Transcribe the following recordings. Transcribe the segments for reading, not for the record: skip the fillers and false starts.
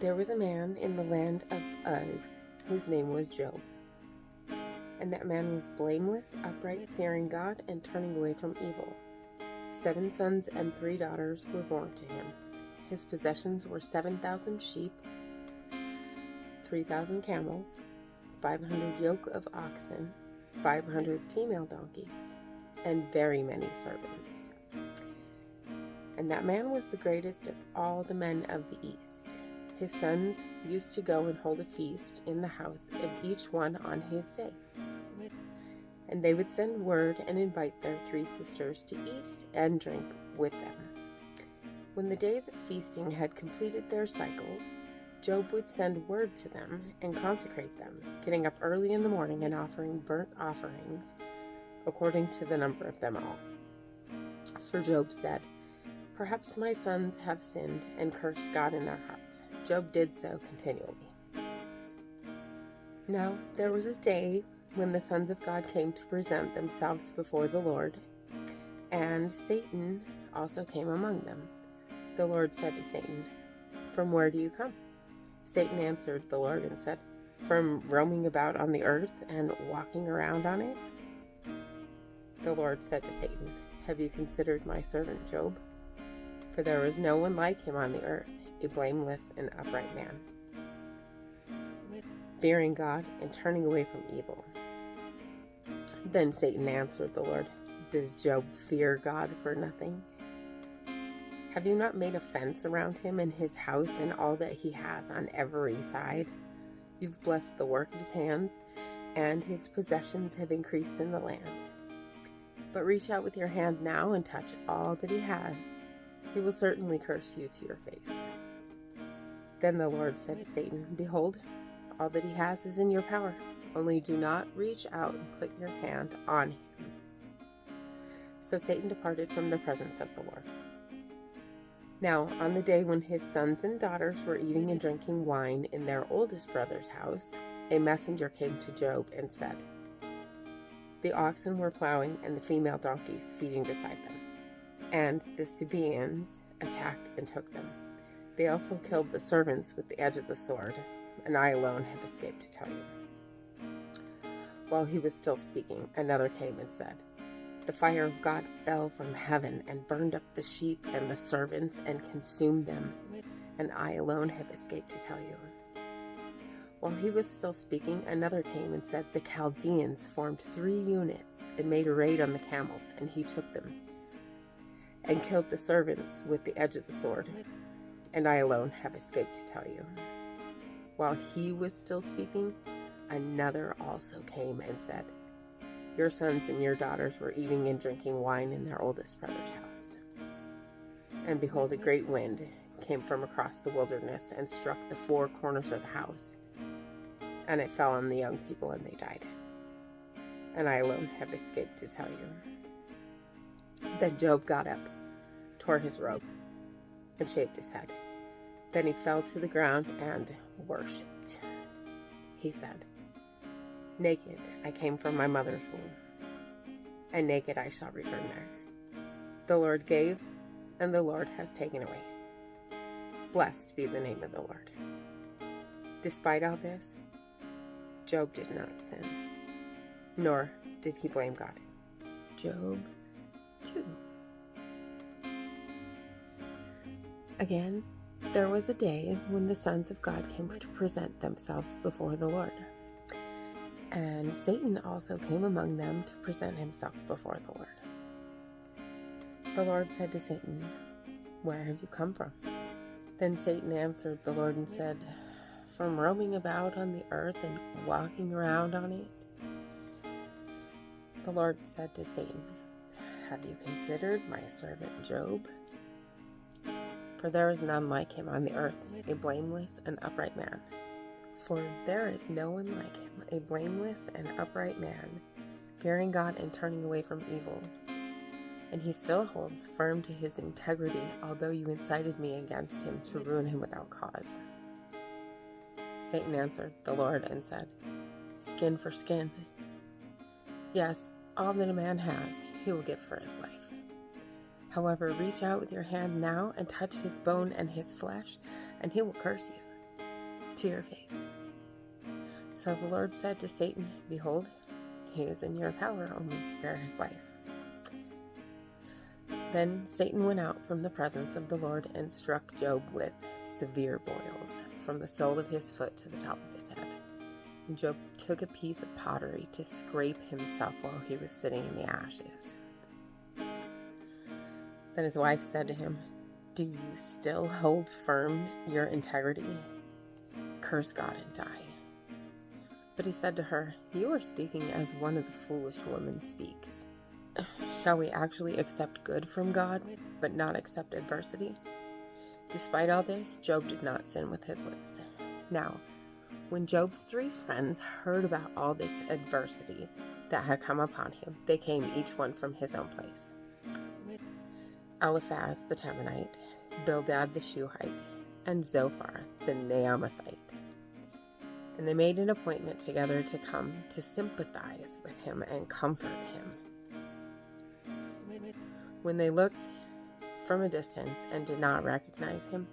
There was a man in the land of Uz, whose name was Job. And that man was blameless, upright, fearing God, and turning away from evil. 7 sons and 3 daughters were born to him. His possessions were 7,000 sheep, 3,000 camels, 500 yoke of oxen, 500 female donkeys, and very many servants. And that man was the greatest of all the men of the East. His sons used to go and hold a feast in the house of each one on his day. And they would send word and invite their 3 sisters to eat and drink with them. When the days of feasting had completed their cycle, Job would send word to them and consecrate them, getting up early in the morning and offering burnt offerings according to the number of them all. For Job said, "Perhaps my sons have sinned and cursed God in their hearts." Job did so continually. Now there was a day when the sons of God came to present themselves before the Lord, and Satan also came among them. The Lord said to Satan, "From where do you come?" Satan answered the Lord and said, "From roaming about on the earth and walking around on it." The Lord said to Satan, "Have you considered my servant Job? For there is no one like him on the earth, a blameless and upright man, fearing God and turning away from evil." Then Satan answered the Lord, "Does Job fear God for nothing? Have you not made a fence around him and his house and all that he has on every side? You've blessed the work of his hands, and his possessions have increased in the land. But reach out with your hand now and touch all that he has. He will certainly curse you to your face." Then the Lord said to Satan, "Behold, all that he has is in your power. Only do not reach out and put your hand on him." So Satan departed from the presence of the Lord. Now, on the day when his sons and daughters were eating and drinking wine in their oldest brother's house, a messenger came to Job and said, "The oxen were plowing and the female donkeys feeding beside them, and the Sabaeans attacked and took them. They also killed the servants with the edge of the sword, and I alone have escaped to tell you." While he was still speaking, another came and said, "The fire of God fell from heaven and burned up the sheep and the servants and consumed them, and I alone have escaped to tell you." While he was still speaking, another came and said, "The Chaldeans formed 3 units and made a raid on the camels, and he took them and killed the servants with the edge of the sword, and I alone have escaped to tell you." While he was still speaking, another also came and said, "Your sons and your daughters were eating and drinking wine in their oldest brother's house. And behold, a great wind came from across the wilderness and struck the 4 corners of the house, and it fell on the young people and they died. And I alone have escaped to tell you." Then Job got up, tore his robe, and shaved his head. Then he fell to the ground and worshipped. He said, "Naked I came from my mother's womb, and naked I shall return there. The Lord gave, and the Lord has taken away. Blessed be the name of the Lord." Despite all this, Job did not sin, nor did he blame God. Job 2. Again, there was a day when the sons of God came to present themselves before the Lord. And Satan also came among them to present himself before the Lord. The Lord said to Satan, "Where have you come from?" Then Satan answered the Lord and said, "From roaming about on the earth and walking around on it." The Lord said to Satan, "Have you considered my servant Job? For there is none like him on the earth, a blameless and upright man. For there is no one like him, a blameless and upright man, fearing God and turning away from evil. And he still holds firm to his integrity, although you incited me against him to ruin him without cause." Satan answered the Lord and said, "Skin for skin. Yes, all that a man has, he will give for his life. However, reach out with your hand now and touch his bone and his flesh, and he will curse you, to your face." So the Lord said to Satan, "Behold, he is in your power, only spare his life." Then Satan went out from the presence of the Lord and struck Job with severe boils, from the sole of his foot to the top of his head. And Job took a piece of pottery to scrape himself while he was sitting in the ashes. Then his wife said to him, "Do you still hold firm your integrity? Curse God and die." But he said to her, "You are speaking as one of the foolish women speaks. Shall we actually accept good from God, but not accept adversity?" Despite all this, Job did not sin with his lips. Now, when Job's 3 friends heard about all this adversity that had come upon him, they came each one from his own place. Eliphaz the Temanite, Bildad the Shuhite, and Zophar the Naamathite. And they made an appointment together to come to sympathize with him and comfort him. When they looked from a distance and did not recognize him,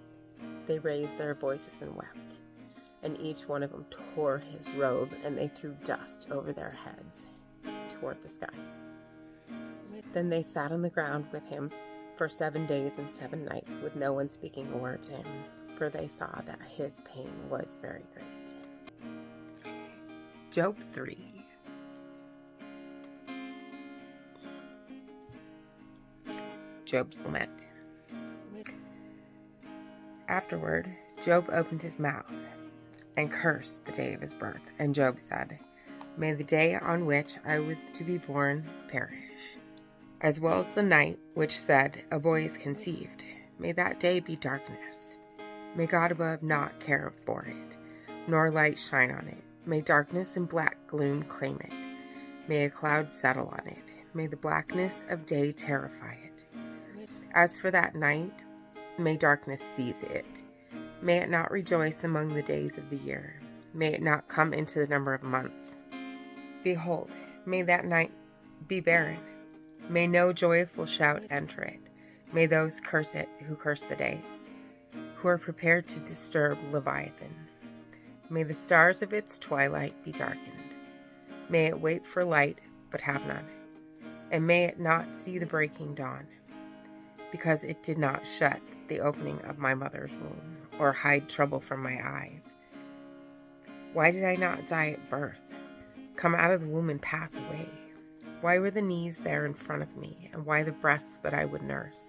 they raised their voices and wept. And each one of them tore his robe, and they threw dust over their heads toward the sky. Then they sat on the ground with him for 7 days and 7 nights, with no one speaking a word to him, for they saw that his pain was very great. Job 3. Job's lament. Afterward, Job opened his mouth and cursed the day of his birth. And Job said, "May the day on which I was to be born perish, as well as the night which said, 'A boy is conceived.' May that day be darkness. May God above not care for it, nor light shine on it. May darkness and black gloom claim it. May a cloud settle on it. May the blackness of day terrify it. As for that night, may darkness seize it. May it not rejoice among the days of the year. May it not come into the number of months. Behold, may that night be barren. May no joyful shout enter it. May those curse it who curse the day, who are prepared to disturb Leviathan. May the stars of its twilight be darkened. May it wait for light, but have none. And may it not see the breaking dawn, because it did not shut the opening of my mother's womb, or hide trouble from my eyes. Why did I not die at birth, come out of the womb and pass away? Why were the knees there in front of me, and why the breasts that I would nurse?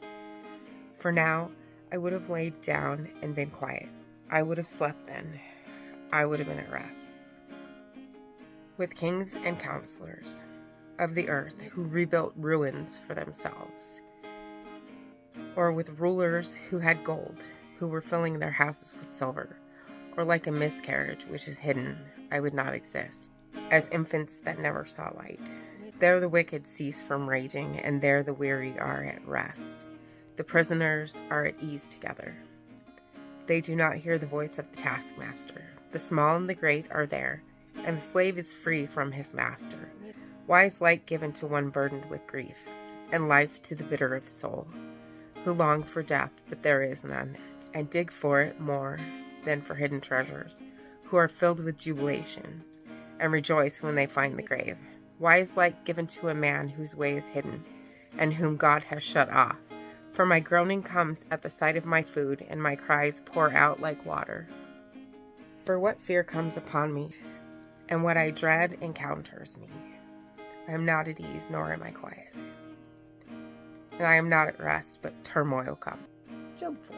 For now I would have laid down and been quiet. I would have slept then. I would have been at rest. With kings and counselors of the earth who rebuilt ruins for themselves, or with rulers who had gold, who were filling their houses with silver, or like a miscarriage which is hidden, I would not exist, as infants that never saw light. There the wicked cease from raging, and there the weary are at rest. The prisoners are at ease together. They do not hear the voice of the taskmaster. The small and the great are there, and the slave is free from his master. Why is light given to one burdened with grief, and life to the bitter of soul, who long for death, but there is none, and dig for it more than for hidden treasures, who are filled with jubilation, and rejoice when they find the grave? Why is light given to a man whose way is hidden, and whom God has shut off? For my groaning comes at the sight of my food, and my cries pour out like water. For what fear comes upon me, and what I dread encounters me. I am not at ease, nor am I quiet. And I am not at rest, but turmoil comes. Job 4.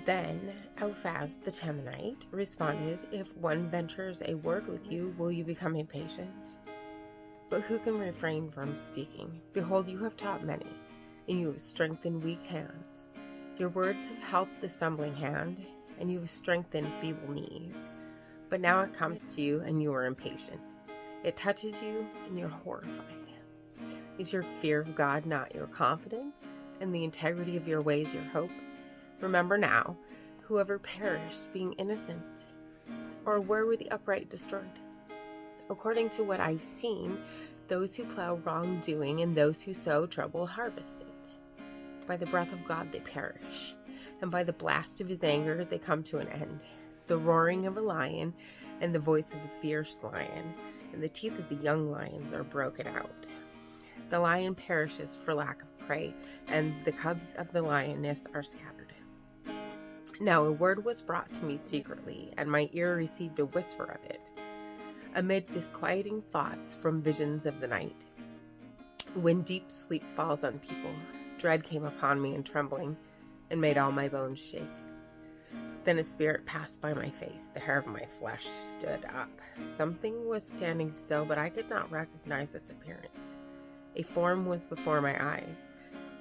Then Eliphaz the Temanite responded, "If one ventures a word with you, will you become impatient? But who can refrain from speaking? Behold, you have taught many, and you have strengthened weak hands. Your words have helped the stumbling hand, and you have strengthened feeble knees. But now it comes to you, and you are impatient. It touches you, and you're horrified. Is your fear of God not your confidence, and the integrity of your ways your hope? Remember now, whoever perished being innocent, or where were the upright destroyed? According to what I've seen, those who plow wrongdoing and those who sow trouble harvest it. By the breath of God they perish, and by the blast of his anger they come to an end. The roaring of a lion and the voice of a fierce lion, and the teeth of the young lions are broken out. The lion perishes for lack of prey, and the cubs of the lioness are scattered. Now a word was brought to me secretly, and my ear received a whisper of it, amid disquieting thoughts from visions of the night. When deep sleep falls on people, dread came upon me and trembling, and made all my bones shake. Then a spirit passed by my face, the hair of my flesh stood up. Something was standing still, but I could not recognize its appearance. A form was before my eyes.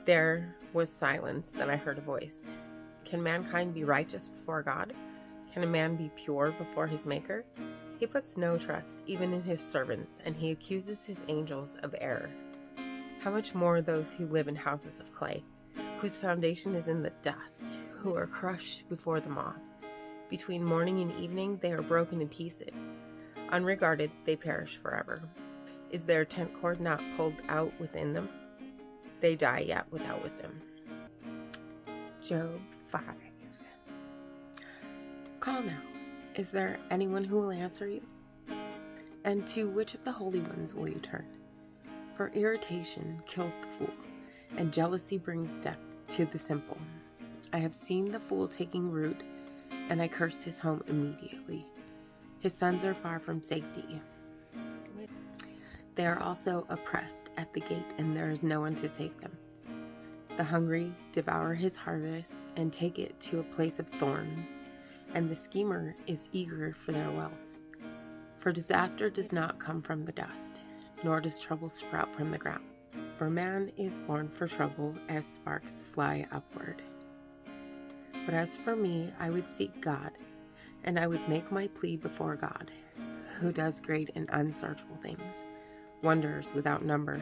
There was silence, then I heard a voice. Can mankind be righteous before God? Can a man be pure before his Maker? He puts no trust even in his servants, and he accuses his angels of error. How much more those who live in houses of clay, whose foundation is in the dust, who are crushed before the moth. Between morning and evening they are broken in pieces. Unregarded, they perish forever. Is their tent cord not pulled out within them? They die yet without wisdom. Job 5. Call now. Is there anyone who will answer you? And to which of the holy ones will you turn? For irritation kills the fool, and jealousy brings death to the simple. I have seen the fool taking root, and I cursed his home immediately. His sons are far from safety. They are also oppressed at the gate, and there is no one to save them. The hungry devour his harvest and take it to a place of thorns, and the schemer is eager for their wealth. For disaster does not come from the dust, nor does trouble sprout from the ground. For man is born for trouble as sparks fly upward. But as for me, I would seek God, and I would make my plea before God, who does great and unsearchable things, wonders without number.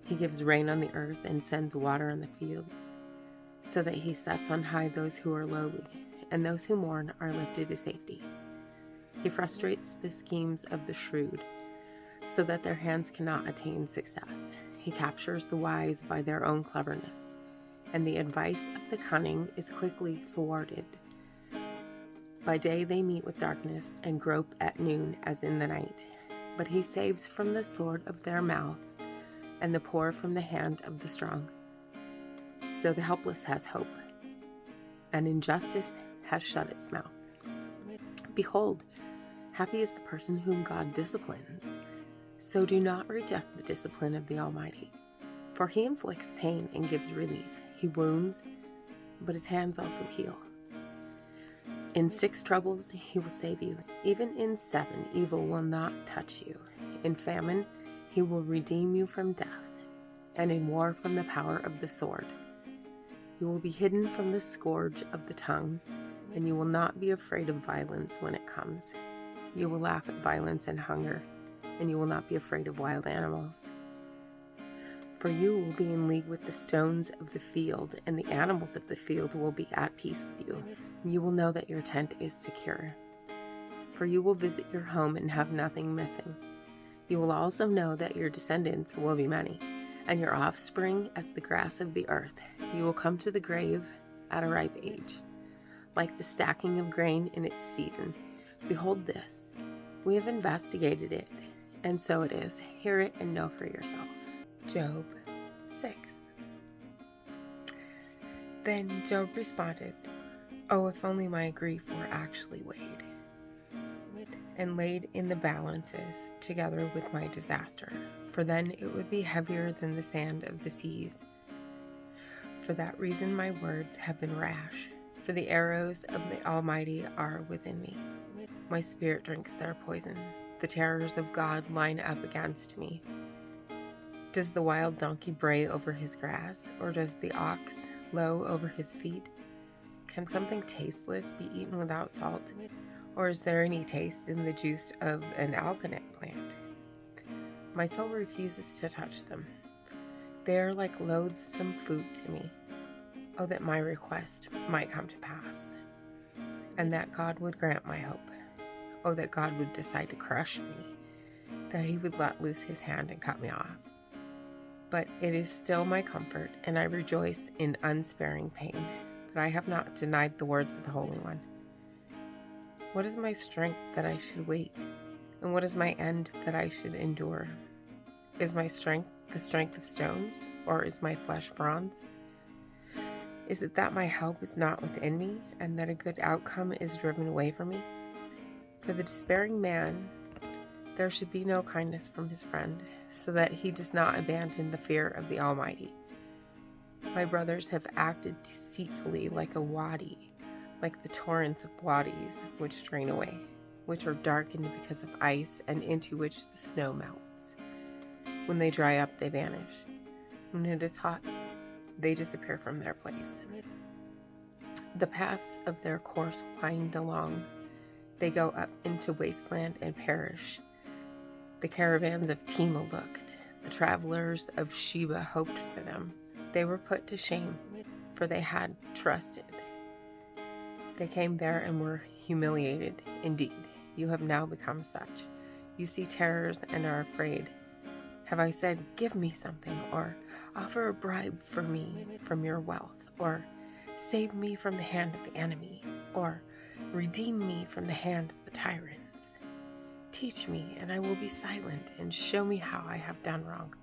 He gives rain on the earth and sends water on the fields, so that he sets on high those who are lowly, and those who mourn are lifted to safety. He frustrates the schemes of the shrewd, so that their hands cannot attain success. He captures the wise by their own cleverness, and the advice of the cunning is quickly thwarted. By day they meet with darkness and grope at noon as in the night. But he saves from the sword of their mouth, and the poor from the hand of the strong. So the helpless has hope, and injustice has shut its mouth. Behold, happy is the person whom God disciplines. So do not reject the discipline of the Almighty, for he inflicts pain and gives relief. He wounds, but his hands also heal. In 6 troubles he will save you. Even in 7 evil will not touch you. In famine he will redeem you from death, and in war from the power of the sword. You will be hidden from the scourge of the tongue, and you will not be afraid of violence when it comes. You will laugh at violence and hunger, and you will not be afraid of wild animals. For you will be in league with the stones of the field, and the animals of the field will be at peace with you. You will know that your tent is secure, for you will visit your home and have nothing missing. You will also know that your descendants will be many, and your offspring as the grass of the earth. You will come to the grave at a ripe age, like the stacking of grain in its season. Behold this, we have investigated it, and so it is. Hear it and know for yourself. Job 6. Then Job responded, "Oh, if only my grief were actually weighed, and laid in the balances together with my disaster, for then it would be heavier than the sand of the seas. For that reason my words have been rash, for the arrows of the Almighty are within me. My spirit drinks their poison. The terrors of God line up against me. Does the wild donkey bray over his grass, or does the ox low over his feed? Can something tasteless be eaten without salt? Or is there any taste in the juice of an alkanet plant? My soul refuses to touch them. They are like loathsome food to me. Oh, that my request might come to pass, and that God would grant my hope. Oh, that God would decide to crush me, that he would let loose his hand and cut me off. But it is still my comfort, and I rejoice in unsparing pain. that I have not denied the words of the Holy One. What is my strength that I should wait? And what is my end that I should endure? Is my strength the strength of stones, or is my flesh bronze? Is it that my help is not within me, and that a good outcome is driven away from me? For the despairing man, there should be no kindness from his friend, so that he does not abandon the fear of the Almighty. My brothers have acted deceitfully like a wadi, like the torrents of wadis which drain away, which are darkened because of ice, and into which the snow melts. When they dry up, they vanish. When it is hot, they disappear from their place. The paths of their course wind along. They go up into wasteland and perish. The caravans of Tema looked. The travelers of Sheba hoped for them. They were put to shame, for they had trusted. They came there and were humiliated. Indeed, you have now become such. You see terrors and are afraid. Have I said, give me something, or offer a bribe for me from your wealth, or save me from the hand of the enemy, or redeem me from the hand of the tyrants? Teach me, and I will be silent, and show me how I have done wrong.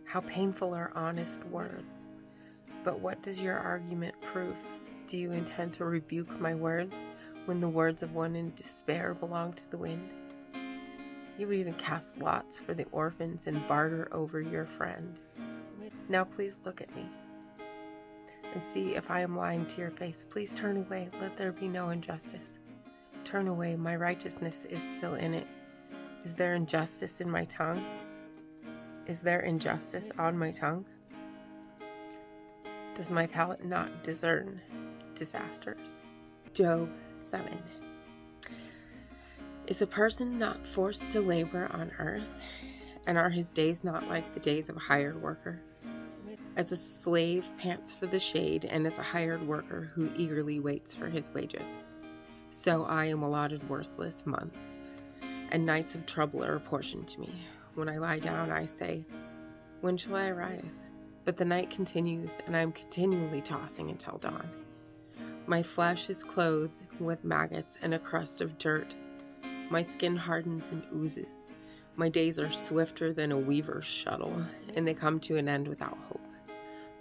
How painful are honest words. But what does your argument prove? Do you intend to rebuke my words, when the words of one in despair belong to the wind? You would even cast lots for the orphans and barter over your friend. Now please look at me and see if I am lying to your face. Please turn away. Let there be no injustice. Turn away. My righteousness is still in it. Is there injustice in my tongue? Is there injustice on my tongue? Does my palate not discern disasters? Job 7. Is a person not forced to labor on earth? And are his days not like the days of a hired worker? As a slave pants for the shade, and as a hired worker who eagerly waits for his wages, so I am allotted worthless months, and nights of trouble are apportioned to me. When I lie down, I say, when shall I arise? But the night continues, and I am continually tossing until dawn. My flesh is clothed with maggots and a crust of dirt. My skin hardens and oozes. My days are swifter than a weaver's shuttle, and they come to an end without hope.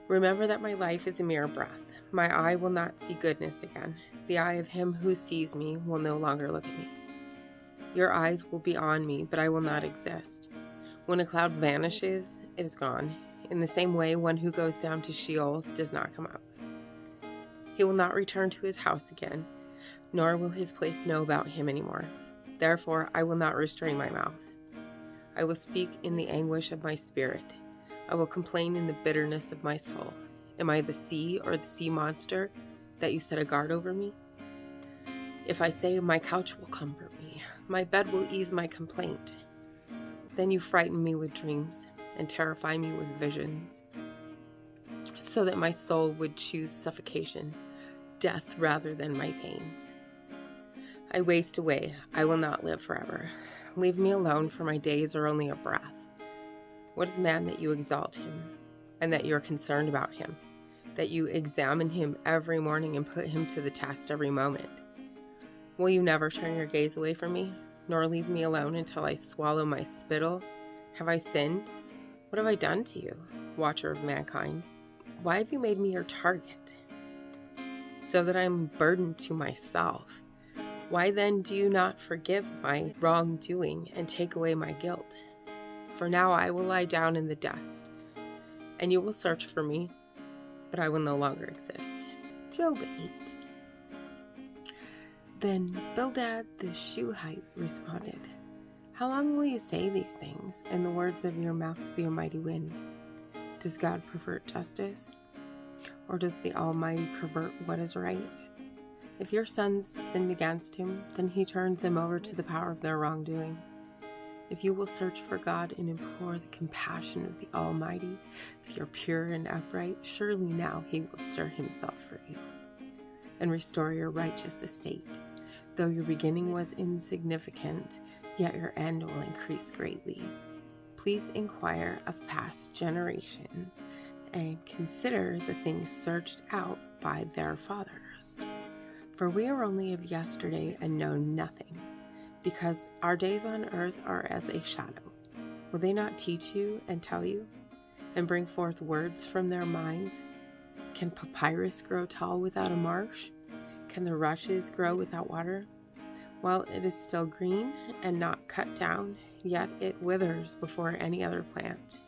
Remember that my life is a mere breath. My eye will not see goodness again. The eye of him who sees me will no longer look at me. Your eyes will be on me, but I will not exist. When a cloud vanishes, it is gone. In the same way, one who goes down to Sheol does not come up. He will not return to his house again, nor will his place know about him anymore. Therefore, I will not restrain my mouth. I will speak in the anguish of my spirit. I will complain in the bitterness of my soul. Am I the sea or the sea monster that you set a guard over me? If I say, my couch will comfort me, my bed will ease my complaint, then you frighten me with dreams and terrify me with visions, so that my soul would choose suffocation, death rather than my pains. I waste away. I will not live forever. Leave me alone, for my days are only a breath. What is man that you exalt him, and that you are concerned about him, that you examine him every morning and put him to the test every moment? Will you never turn your gaze away from me, nor leave me alone until I swallow my spittle? Have I sinned? What have I done to you, watcher of mankind? Why have you made me your target, so that I am burdened to myself? Why then do you not forgive my wrongdoing and take away my guilt? For now I will lie down in the dust, and you will search for me, but I will no longer exist. Job 8. Then Bildad the Shuhite responded, how long will you say these things, and the words of your mouth be a mighty wind? Does God pervert justice? Or does the Almighty pervert what is right? If your sons sinned against him, then he turned them over to the power of their wrongdoing. If you will search for God and implore the compassion of the Almighty, if you're pure and upright, surely now he will stir himself for you and restore your righteous estate. Though your beginning was insignificant, yet your end will increase greatly. Please inquire of past generations and consider the things searched out by their fathers. For we are only of yesterday and know nothing, because our days on earth are as a shadow. Will they not teach you and tell you, and bring forth words from their minds? Can papyrus grow tall without a marsh? Can the rushes grow without water? While it is still green and not cut down, yet it withers before any other plant.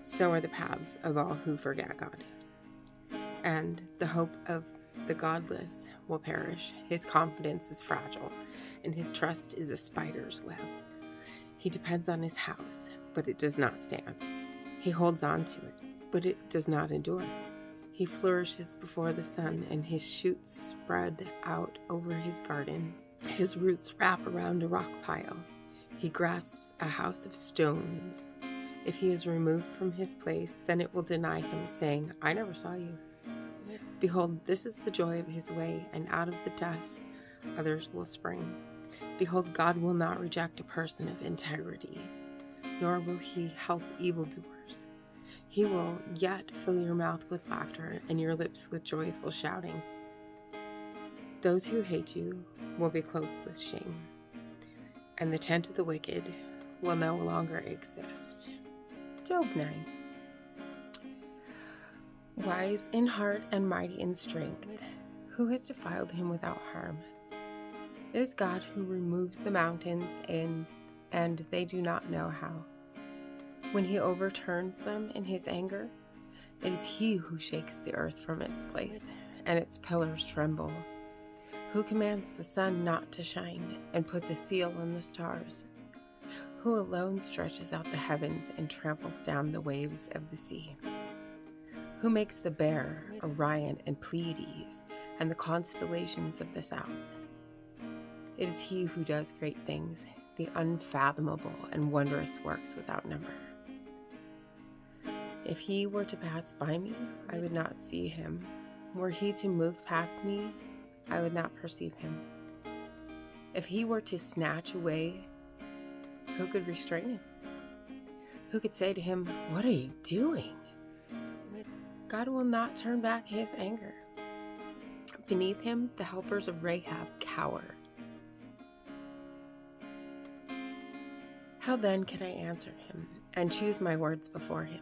So are the paths of all who forget God. And the hope of the godless will perish. His confidence is fragile, and his trust is a spider's web. He depends on his house, but it does not stand. He holds on to it, but it does not endure. He flourishes before the sun, and his shoots spread out over his garden. His roots wrap around a rock pile. He grasps a house of stones. If he is removed from his place, then it will deny him, saying, I never saw you. Behold, this is the joy of his way, and out of the dust others will spring. Behold, God will not reject a person of integrity, nor will he help evildoers. He will yet fill your mouth with laughter and your lips with joyful shouting. Those who hate you will be clothed with shame, and the tent of the wicked will no longer exist. Job 9. Wise in heart and mighty in strength, who has defiled him without harm? It is God who removes the mountains, and they do not know how. When he overturns them in his anger, it is he who shakes the earth from its place, and its pillars tremble. Who commands the sun not to shine, and puts a seal on the stars? Who alone stretches out the heavens and tramples down the waves of the sea? Who makes the Bear, Orion, and Pleiades, and the constellations of the south? It is he who does great things, the unfathomable and wondrous works without number. If he were to pass by me, I would not see him. Were he to move past me, I would not perceive him. If he were to snatch away, who could restrain him? Who could say to him, what are you doing? God will not turn back his anger. Beneath him, the helpers of Rahab cower. How then can I answer him and choose my words before him?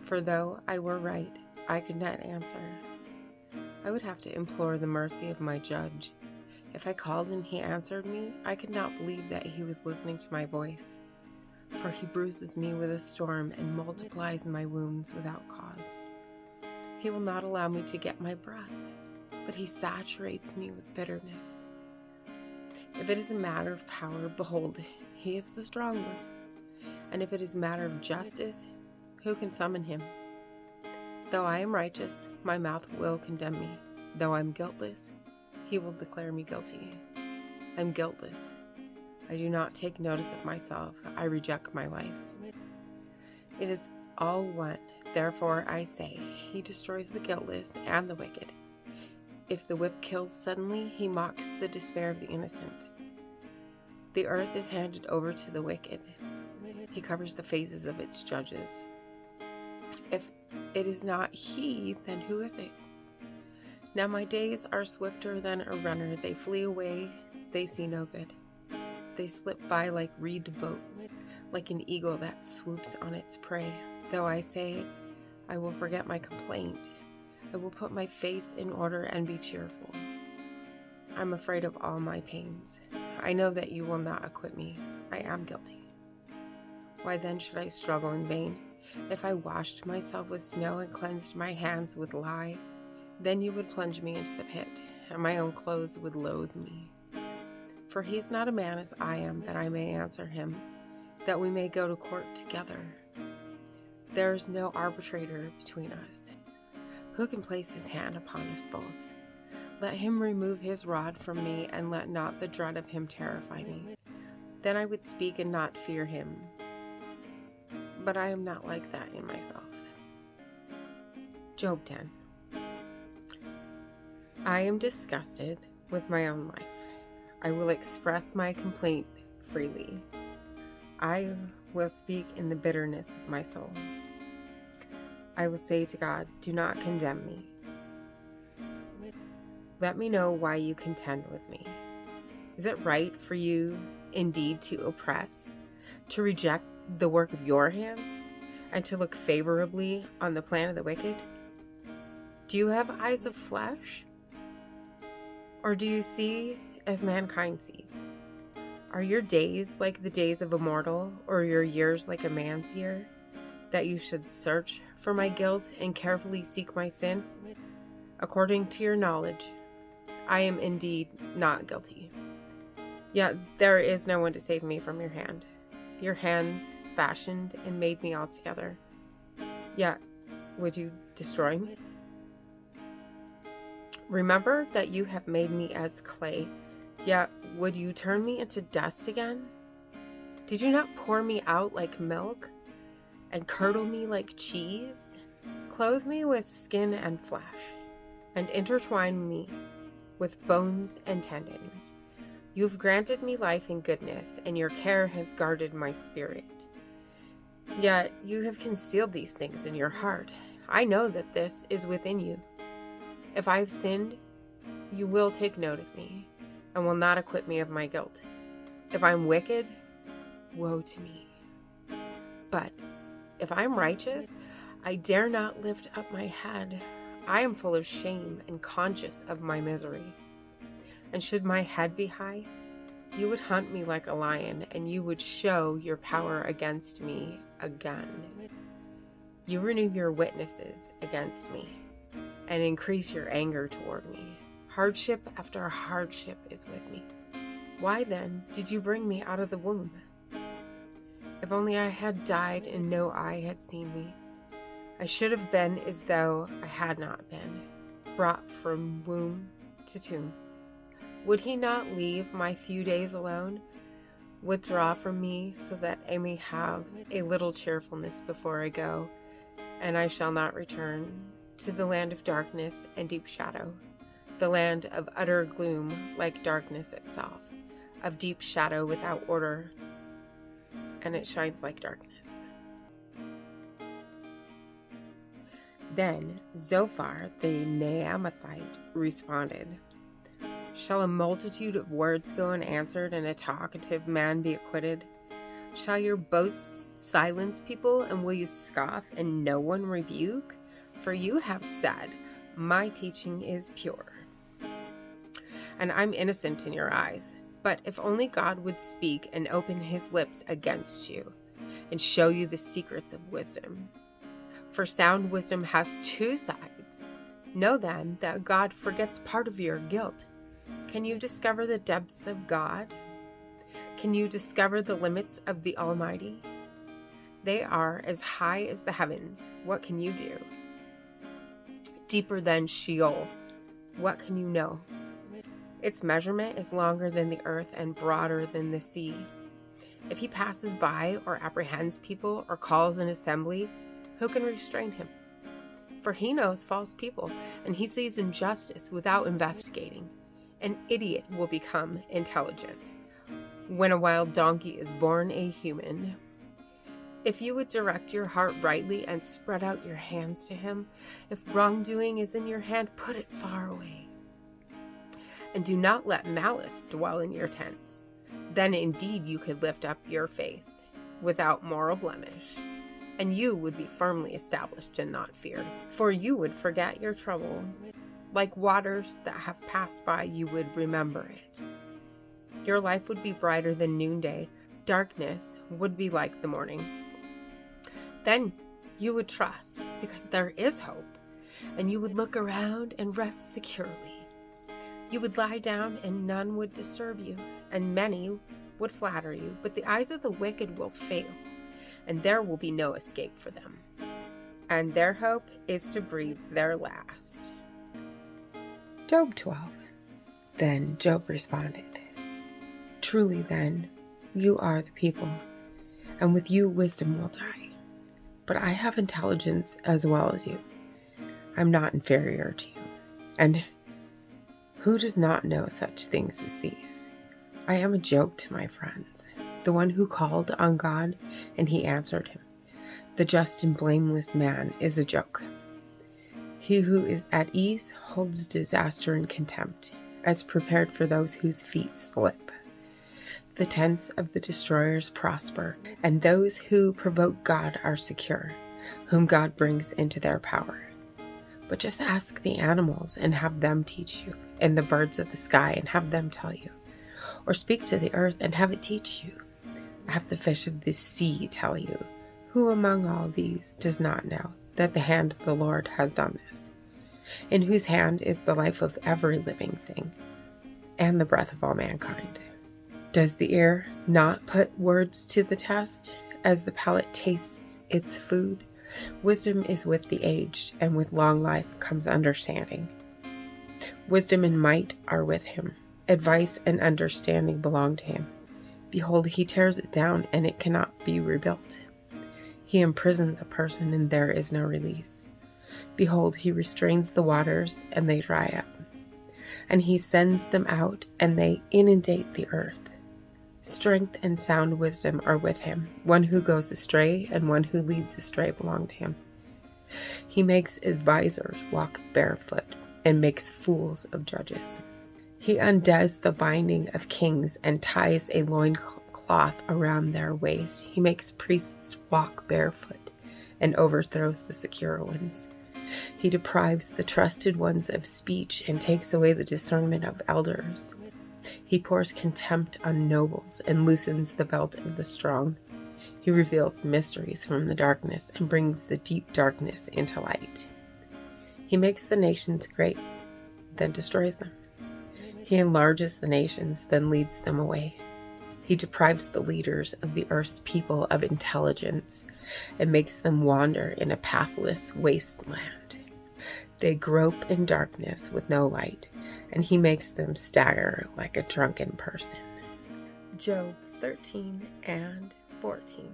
For though I were right, I could not answer. I would have to implore the mercy of my judge. If I called and he answered me, I could not believe that he was listening to my voice. For he bruises me with a storm and multiplies my wounds without cause. He will not allow me to get my breath, but he saturates me with bitterness. If it is a matter of power, behold, he is the strong one. And if it is a matter of justice, who can summon him? Though I am righteous, my mouth will condemn me. Though I am guiltless, he will declare me guilty. I am guiltless. I do not take notice of myself. I reject my life. It is all one. Therefore I say, he destroys the guiltless and the wicked. If the whip kills suddenly, he mocks the despair of the innocent. The earth is handed over to the wicked. He covers the faces of its judges. If it is not he, then who is it? Now my days are swifter than a runner. They flee away. They see no good. They slip by like reed boats, like an eagle that swoops on its prey. Though I say, I will forget my complaint. I will put my face in order and be cheerful. I'm afraid of all my pains. I know that you will not acquit me. I am guilty. Why then should I struggle in vain? If I washed myself with snow and cleansed my hands with lye, then you would plunge me into the pit, and my own clothes would loathe me. For he is not a man as I am, that I may answer him, that we may go to court together. There is no arbitrator between us. Who can place his hand upon us both? Let him remove his rod from me, and let not the dread of him terrify me. Then I would speak and not fear him. But I am not like that in myself. Job 10. I am disgusted with my own life. I will express my complaint freely. I will speak in the bitterness of my soul. I will say to God, do not condemn me. Let me know why you contend with me. Is it right for you indeed to oppress, to reject the work of your hands, and to look favorably on the plan of the wicked? Do you have eyes of flesh? Or do you see as mankind sees? Are your days like the days of a mortal, or your years like a man's year, that you should search for my guilt and carefully seek my sin? According to your knowledge, I am indeed not guilty. Yet there is no one to save me from your hand. Your hands fashioned and made me altogether. Yet would you destroy me? Remember that you have made me as clay, yet would you turn me into dust again? Did you not pour me out like milk and curdle me like cheese? Clothe me with skin and flesh, and intertwine me with bones and tendons. You have granted me life and goodness, and your care has guarded my spirit. Yet you have concealed these things in your heart. I know that this is within you. If I have sinned, you will take note of me, and will not acquit me of my guilt. If I am wicked, woe to me. But if I am righteous, I dare not lift up my head. I am full of shame and conscious of my misery. And should my head be high, you would hunt me like a lion, and you would show your power against me again. You renew your witnesses against me, and increase your anger toward me. Hardship after hardship is with me. Why then did you bring me out of the womb? If only I had died and no eye had seen me, I should have been as though I had not been, brought from womb to tomb. Would he not leave my few days alone, withdraw from me, so that I may have a little cheerfulness before I go, and I shall not return to the land of darkness and deep shadow, the land of utter gloom like darkness itself, of deep shadow without order, and it shines like darkness. Then Zophar the Naamathite responded, shall a multitude of words go unanswered, and a talkative man be acquitted? Shall your boasts silence people, and will you scoff and no one rebuke? For you have said, my teaching is pure, and I'm innocent in your eyes. But if only God would speak and open his lips against you, and show you the secrets of wisdom. For sound wisdom has two sides. Know then that God forgets part of your guilt. Can you discover the depths of God? Can you discover the limits of the Almighty? They are as high as the heavens. What can you do? Deeper than Sheol. What can you know? Its measurement is longer than the earth and broader than the sea. If he passes by or apprehends people or calls an assembly, who can restrain him? For he knows false people, and he sees injustice without investigating. An idiot will become intelligent when a wild donkey is born a human. If you would direct your heart rightly and spread out your hands to him, if wrongdoing is in your hand, put it far away. And do not let malice dwell in your tents. Then indeed you could lift up your face without moral blemish, and you would be firmly established and not feared. For you would forget your trouble. Like waters that have passed by, you would remember it. Your life would be brighter than noonday. Darkness would be like the morning. Then you would trust, because there is hope, and you would look around and rest securely. You would lie down and none would disturb you, and many would flatter you, but the eyes of the wicked will fail, and there will be no escape for them. And their hope is to breathe their last. Job 12. Then Job responded, truly then, you are the people, and with you wisdom will die. But I have intelligence as well as you. I'm not inferior to you. And who does not know such things as these? I am a joke to my friends, the one who called on God, and he answered him, The just and blameless man is a joke. He who is at ease holds disaster in contempt, as prepared for those whose feet slip. The tents of the destroyers prosper, and those who provoke God are secure, whom God brings into their power. But just ask the animals and have them teach you, and the birds of the sky and have them tell you. Or speak to the earth and have it teach you. Have the fish of the sea tell you. Who among all these does not know that the hand of the Lord has done this? In whose hand is the life of every living thing, and the breath of all mankind? Does the ear not put words to the test, as the palate tastes its food? Wisdom is with the aged, and with long life comes understanding. Wisdom and might are with him. Advice and understanding belong to him. Behold, he tears it down, and it cannot be rebuilt. He imprisons a person, and there is no release. Behold, he restrains the waters, and they dry up. And he sends them out, and they inundate the earth. Strength and sound wisdom are with him. One who goes astray and one who leads astray belong to him. He makes advisors walk barefoot and makes fools of judges. He undoes the binding of kings and ties a loincloth around their waist. He makes priests walk barefoot and overthrows the secure ones. He deprives the trusted ones of speech and takes away the discernment of elders. He pours contempt on nobles and loosens the belt of the strong. He reveals mysteries from the darkness and brings the deep darkness into light. He makes the nations great, then destroys them. He enlarges the nations, then leads them away. He deprives the leaders of the earth's people of intelligence and makes them wander in a pathless wasteland. They grope in darkness with no light, and he makes them stagger like a drunken person. Job 13 and 14.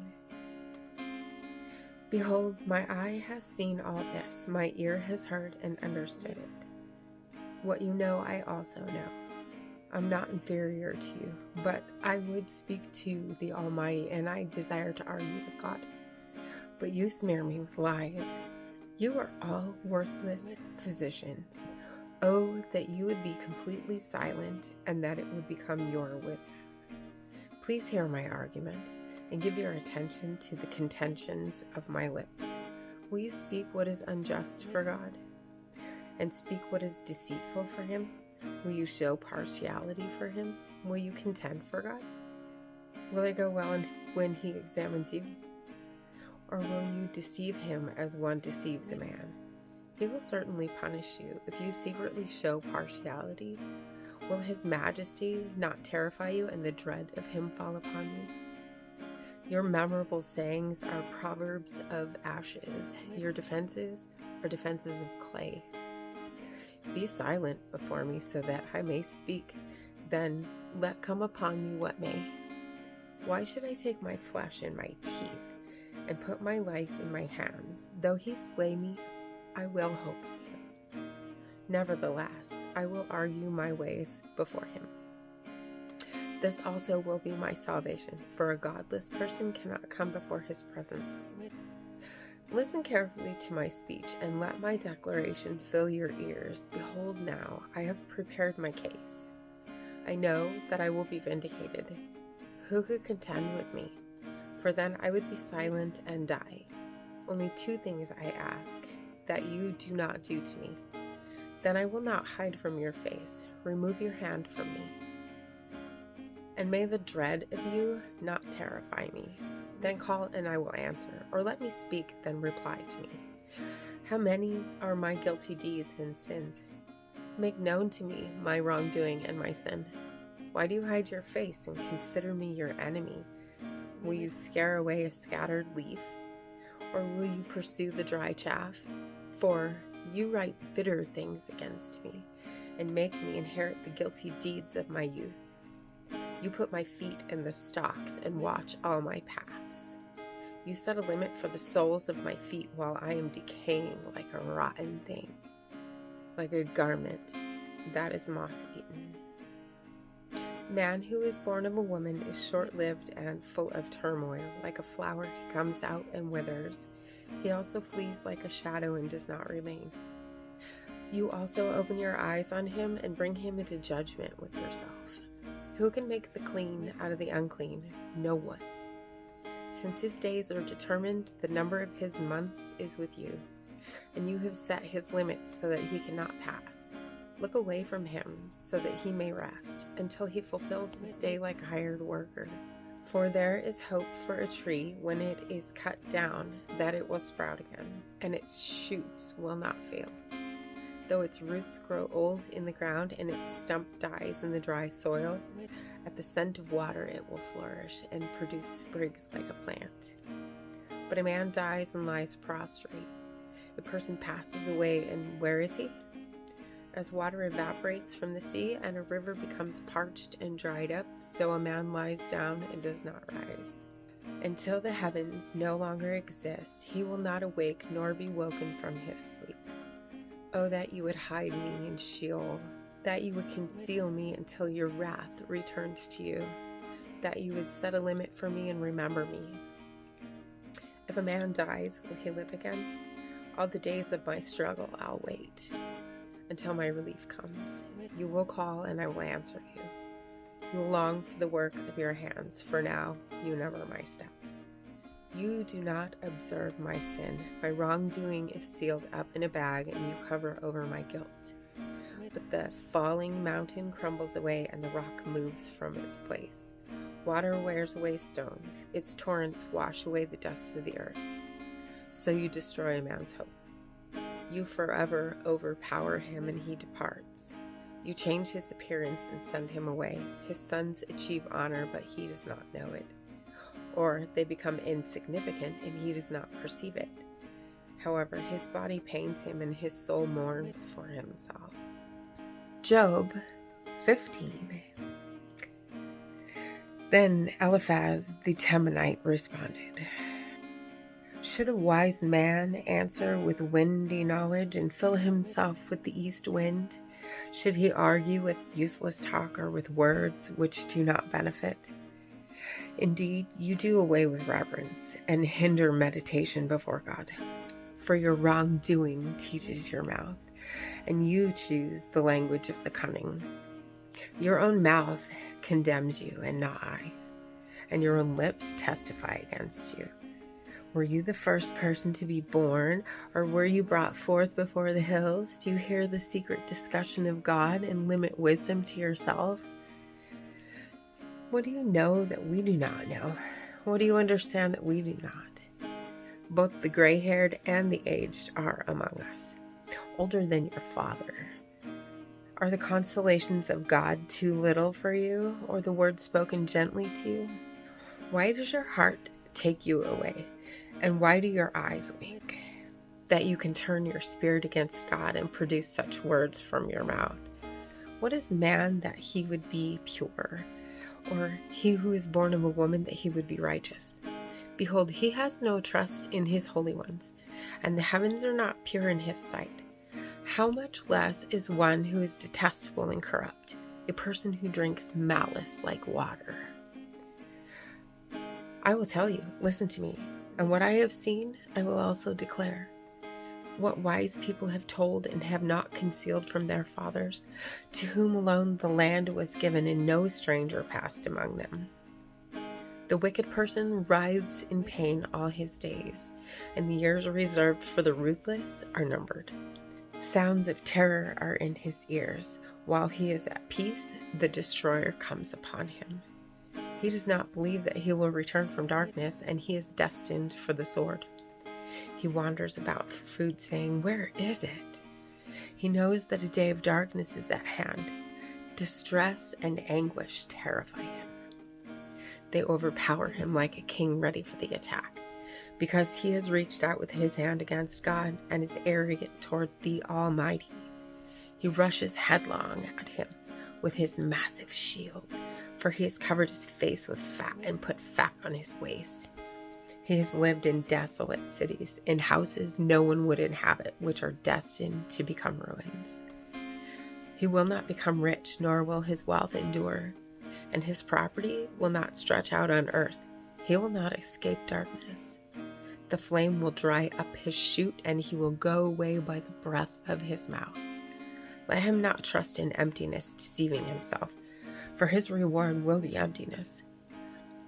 Behold, my eye has seen all this, my ear has heard and understood it. What you know, I also know. I'm not inferior to you, but I would speak to the Almighty, and I desire to argue with God. But you smear me with lies. You are all worthless physicians. Oh, that you would be completely silent, and that it would become your wisdom. Please hear my argument, and give your attention to the contentions of my lips. Will you speak what is unjust for God, and speak what is deceitful for him? Will you show partiality for him? Will you contend for God? Will it go well when he examines you? Or will you deceive him as one deceives a man? He will certainly punish you if you secretly show partiality. Will his majesty not terrify you, and the dread of him fall upon you? Your memorable sayings are proverbs of ashes. Your defenses are defenses of clay. Be silent before me so that I may speak. Then let come upon me what may. Why should I take my flesh in my teeth and put my life in my hands? Though he slay me, I will hope in him. Nevertheless, I will argue my ways before him. This also will be my salvation, for a godless person cannot come before his presence. Listen carefully to my speech, and let my declaration fill your ears. Behold, now I have prepared my case. I know that I will be vindicated. Who could contend with me? For then I would be silent and die. Only two things I ask, that you do not do to me. Then I will not hide from your face. Remove your hand from me. And may the dread of you not terrify me. Then call and I will answer, or let me speak, then reply to me. How many are my guilty deeds and sins? Make known to me my wrongdoing and my sin. Why do you hide your face and consider me your enemy? Will you scare away a scattered leaf? Or will you pursue the dry chaff? For you write bitter things against me, and make me inherit the guilty deeds of my youth. You put my feet in the stocks and watch all my paths. You set a limit for the soles of my feet while I am decaying like a rotten thing, like a garment that is moth-eaten. Man who is born of a woman is short-lived and full of turmoil. Like a flower, he comes out and withers. He also flees like a shadow and does not remain. You also open your eyes on him and bring him into judgment with yourself. Who can make the clean out of the unclean? No one. Since his days are determined, the number of his months is with you, and you have set his limits so that he cannot pass. Look away from him so that he may rest, until he fulfills his day like a hired worker. For there is hope for a tree when it is cut down, that it will sprout again, and its shoots will not fail. Though its roots grow old in the ground and its stump dies in the dry soil, at the scent of water it will flourish and produce sprigs like a plant. But a man dies and lies prostrate. A person passes away, and where is he? As water evaporates from the sea and a river becomes parched and dried up, so a man lies down and does not rise. Until the heavens no longer exist, he will not awake nor be woken from his sleep. Oh, that you would hide me in Sheol, that you would conceal me until your wrath returns to you, that you would set a limit for me and remember me. If a man dies, will he live again? All the days of my struggle I'll wait, until my relief comes. You will call and I will answer you. You will long for the work of your hands, for now you number my steps. You do not observe my sin. My wrongdoing is sealed up in a bag, and you cover over my guilt. But the falling mountain crumbles away, and the rock moves from its place. Water wears away stones. Its torrents wash away the dust of the earth. So you destroy a man's hope. You forever overpower him, and he departs. You change his appearance and send him away. His sons achieve honor, but he does not know it. Or they become insignificant, and he does not perceive it. However, his body pains him, and his soul mourns for himself. Job 15. Then Eliphaz the Temanite responded, Should a wise man answer with windy knowledge and fill himself with the east wind? Should he argue with useless talk or with words which do not benefit? Indeed, you do away with reverence and hinder meditation before God. For your wrongdoing teaches your mouth, and you choose the language of the cunning. Your own mouth condemns you, and not I, and your own lips testify against you. Were you the first person to be born, or were you brought forth before the hills? Do you hear the secret discussion of God and limit wisdom to yourself? What do you know that we do not know? What do you understand that we do not? Both the gray-haired and the aged are among us, older than your father. Are the consolations of God too little for you, or the words spoken gently to you? Why does your heart take you away, and why do your eyes wink? That you can turn your spirit against God and produce such words from your mouth. What is man that he would be pure? Or he who is born of a woman that he would be righteous? Behold, he has no trust in his holy ones, and the heavens are not pure in his sight. How much less is one who is detestable and corrupt, a person who drinks malice like water? I will tell you, listen to me, and what I have seen I will also declare. What wise people have told and have not concealed from their fathers, to whom alone the land was given and no stranger passed among them. The wicked person writhes in pain all his days, and the years reserved for the ruthless are numbered. Sounds of terror are in his ears. While he is at peace, the destroyer comes upon him. He does not believe that he will return from darkness, and he is destined for the sword. He wanders about for food, saying, Where is it? He knows that a day of darkness is at hand. Distress and anguish terrify him. They overpower him like a king ready for the attack, because he has reached out with his hand against God and is arrogant toward the Almighty. He rushes headlong at him with his massive shield, for he has covered his face with fat and put fat on his waist. He has lived in desolate cities, in houses no one would inhabit, which are destined to become ruins. He will not become rich, nor will his wealth endure. and his property will not stretch out on earth. He will not escape darkness. The flame will dry up his shoot, and he will go away by the breath of his mouth. Let him not trust in emptiness, deceiving himself, for his reward will be emptiness.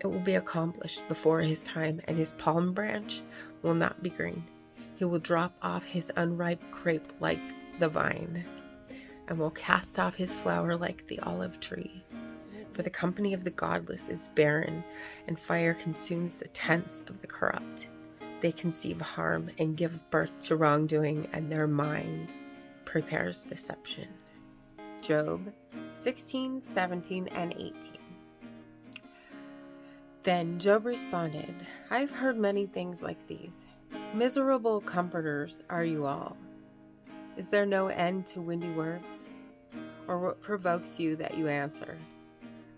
It will be accomplished before his time, and his palm branch will not be green. He will drop off his unripe grape like the vine, and will cast off his flower like the olive tree. For the company of the godless is barren, and fire consumes the tents of the corrupt. They conceive harm and give birth to wrongdoing, and their mind prepares deception. Job 16, 17, and 18. Then Job responded, I've heard many things like these. Miserable comforters are you all. Is there no end to windy words? Or what provokes you that you answer?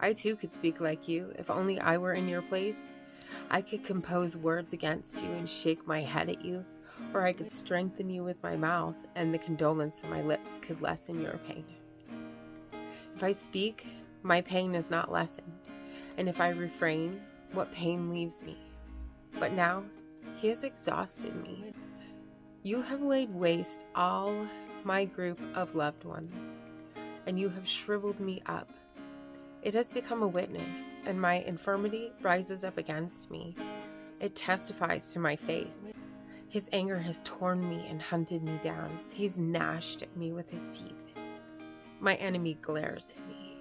I too could speak like you, if only I were in your place. I could compose words against you and shake my head at you, or I could strengthen you with my mouth, and the condolence of my lips could lessen your pain. If I speak, my pain is not lessened, and if I refrain, what pain leaves me? But now he has exhausted me. You have laid waste all my group of loved ones, and you have shriveled me up. It has become a witness, and my infirmity rises up against me. It testifies to my face. His anger has torn me and hunted me down. He's gnashed at me with his teeth. My enemy glares at me.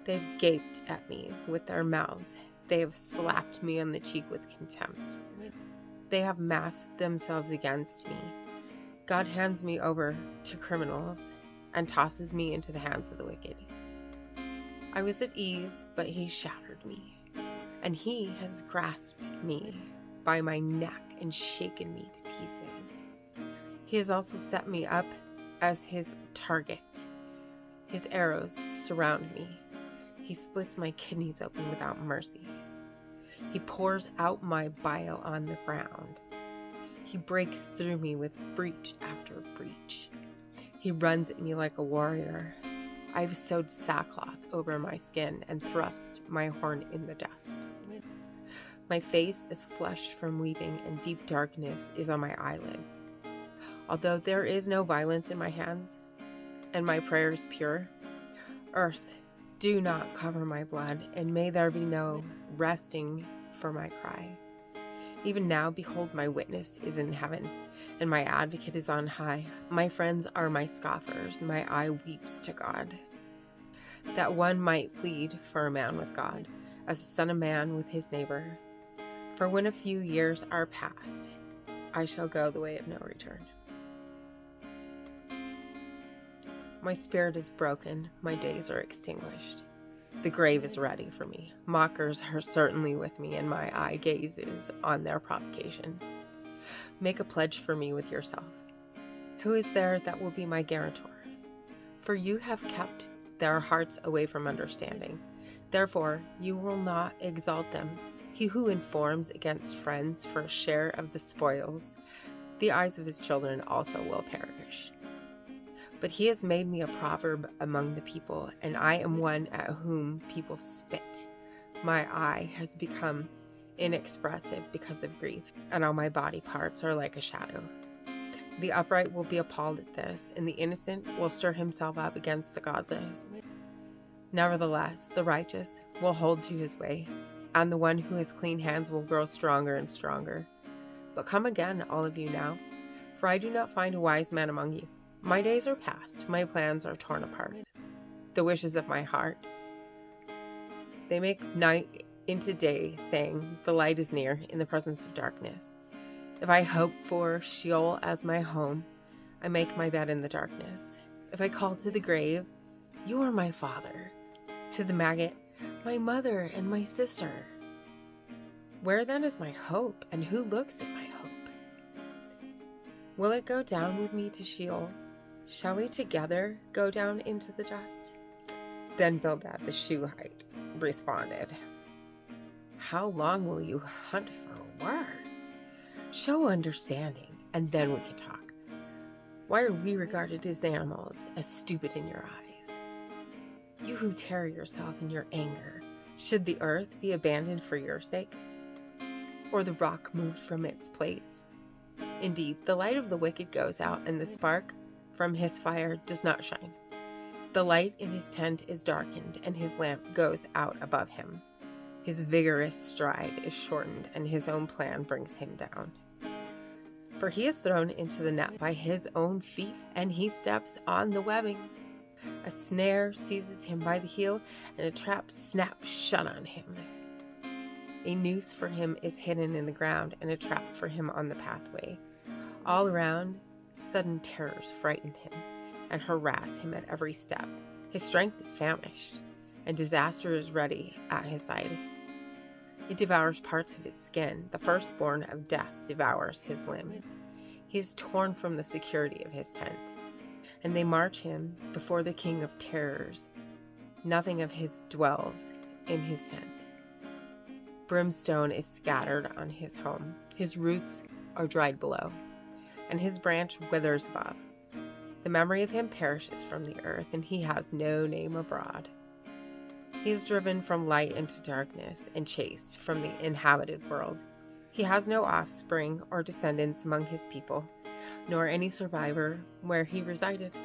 They've gaped at me with their mouths. They have slapped me on the cheek with contempt. They have masked themselves against me. God hands me over to criminals and tosses me into the hands of the wicked. I was at ease, but he shattered me, and he has grasped me by my neck and shaken me to pieces. He has also set me up as his target. His arrows surround me. He splits my kidneys open without mercy. He pours out my bile on the ground. He breaks through me with breach after breach. He runs at me like a warrior. I've sewed sackcloth over my skin and thrust my horn in the dust. My face is flushed from weeping, and deep darkness is on my eyelids. Although there is no violence in my hands, and my prayer is pure, earth, do not cover my blood, and may there be no resting for my cry. Even now, behold, my witness is in heaven, and my advocate is on high. My friends are my scoffers. My eye weeps to God, that one might plead for a man with God, as the son of man with his neighbor. For when a few years are past, I shall go the way of no return. My spirit is broken, my days are extinguished. The grave is ready for me. Mockers are certainly with me, and my eye gazes on their provocation. Make a pledge for me with yourself. Who is there that will be my guarantor? For you have kept their hearts away from understanding. Therefore, you will not exalt them. He who informs against friends for a share of the spoils, the eyes of his children also will perish. But he has made me a proverb among the people, and I am one at whom people spit. My eye has become inexpressive because of grief, and all my body parts are like a shadow. The upright will be appalled at this, and the innocent will stir himself up against the godless. Nevertheless, the righteous will hold to his way, and the one who has clean hands will grow stronger and stronger. But come again, all of you now, for I do not find a wise man among you. My days are past, my plans are torn apart. The wishes of my heart, they make night into day, saying, the light is near in the presence of darkness. If I hope for Sheol as my home, I make my bed in the darkness. If I call to the grave, you are my father. To the maggot, my mother and my sister. Where then is my hope, and who looks at my hope? Will it go down with me to Sheol? Shall we together go down into the dust? Then Bildad the Shuhite responded, How long will you hunt for words? Show understanding, and then we can talk. Why are we regarded as animals, as stupid in your eyes? You who tear yourself in your anger, should the earth be abandoned for your sake, or the rock moved from its place? Indeed, the light of the wicked goes out, and the spark from his fire does not shine. The light in his tent is darkened, and his lamp goes out above him. His vigorous stride is shortened, and his own plan brings him down. For he is thrown into the net by his own feet, and he steps on the webbing. A snare seizes him by the heel, and a trap snaps shut on him. A noose for him is hidden in the ground, and a trap for him on the pathway. All around, sudden terrors frighten him and harass him at every step. His strength is famished, and disaster is ready at his side. It devours parts of his skin. The firstborn of death devours his limbs. He is torn from the security of his tent, and they march him before the king of terrors. Nothing of his dwells in his tent. Brimstone is scattered on his home. His roots are dried below, and his branch withers above. The memory of him perishes from the earth, and he has no name abroad. He is driven from light into darkness and chased from the inhabited world. He has no offspring or descendants among his people, nor any survivor where he resided.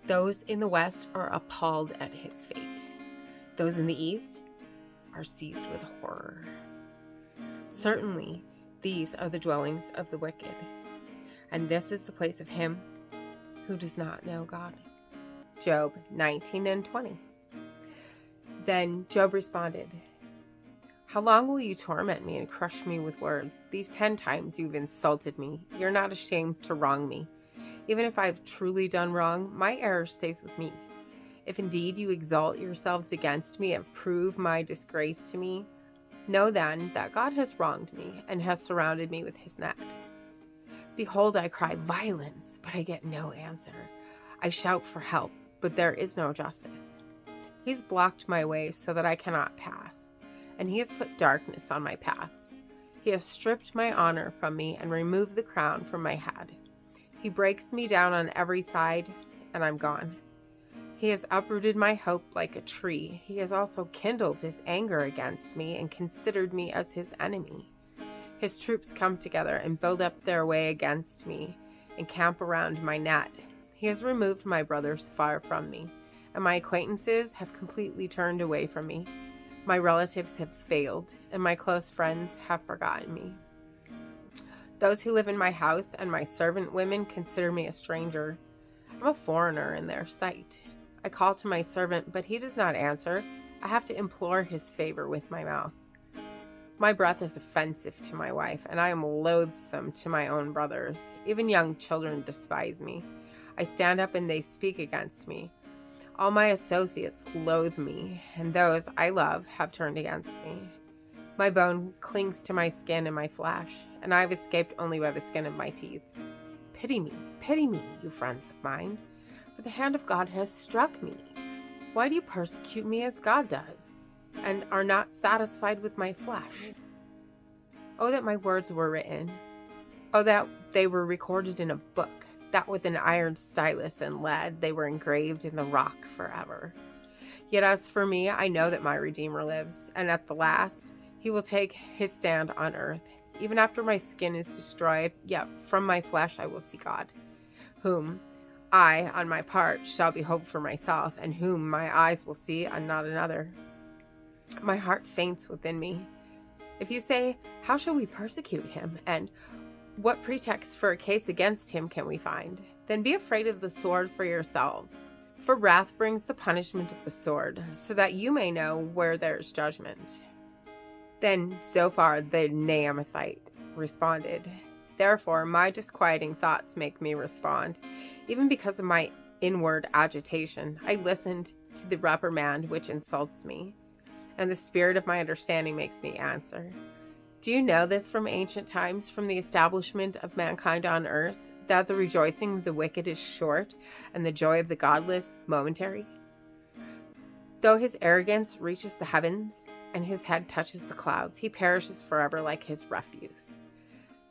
Those in the west are appalled at his fate. Those in the east are seized with horror. Certainly, these are the dwellings of the wicked, and this is the place of him who does not know God. Job 19:20. Then Job responded, "How long will you torment me and crush me with words? These 10 times you've insulted me. You're not ashamed to wrong me. Even if I've truly done wrong, my error stays with me. If indeed you exalt yourselves against me and prove my disgrace to me, know then that God has wronged me and has surrounded me with his net. Behold, I cry violence, but I get no answer. I shout for help, but there is no justice. He's blocked my way so that I cannot pass, and he has put darkness on my paths. He has stripped my honor from me and removed the crown from my head. He breaks me down on every side, and I'm gone. He has uprooted my hope like a tree. He has also kindled his anger against me and considered me as his enemy. His troops come together and build up their way against me and camp around my net. He has removed my brothers far from me, and my acquaintances have completely turned away from me. My relatives have failed, and my close friends have forgotten me. Those who live in my house and my servant women consider me a stranger. I'm a foreigner in their sight. I call to my servant, but he does not answer. I have to implore his favor with my mouth. My breath is offensive to my wife, and I am loathsome to my own brothers. Even young children despise me. I stand up and they speak against me. All my associates loathe me, and those I love have turned against me. My bone clings to my skin and my flesh, and I have escaped only by the skin of my teeth. Pity me, you friends of mine, for the hand of God has struck me. Why do you persecute me as God does, and are not satisfied with my flesh? Oh, that my words were written. Oh, that they were recorded in a book, that with an iron stylus and lead they were engraved in the rock forever. Yet as for me, I know that my Redeemer lives, and at the last he will take his stand on earth. Even after my skin is destroyed, yet from my flesh I will see God, whom I, on my part, shall behold for myself, and whom my eyes will see and not another. My heart faints within me. If you say, how shall we persecute him? And what pretext for a case against him can we find? Then be afraid of the sword for yourselves. For wrath brings the punishment of the sword, so that you may know where there is judgment. Then Zophar the Naamathite responded, therefore my disquieting thoughts make me respond. Even because of my inward agitation, I listened to the reprimand which insults me, and the spirit of my understanding makes me answer. Do you know this from ancient times, from the establishment of mankind on earth, that the rejoicing of the wicked is short, and the joy of the godless momentary? Though his arrogance reaches the heavens, and his head touches the clouds, he perishes forever like his refuse.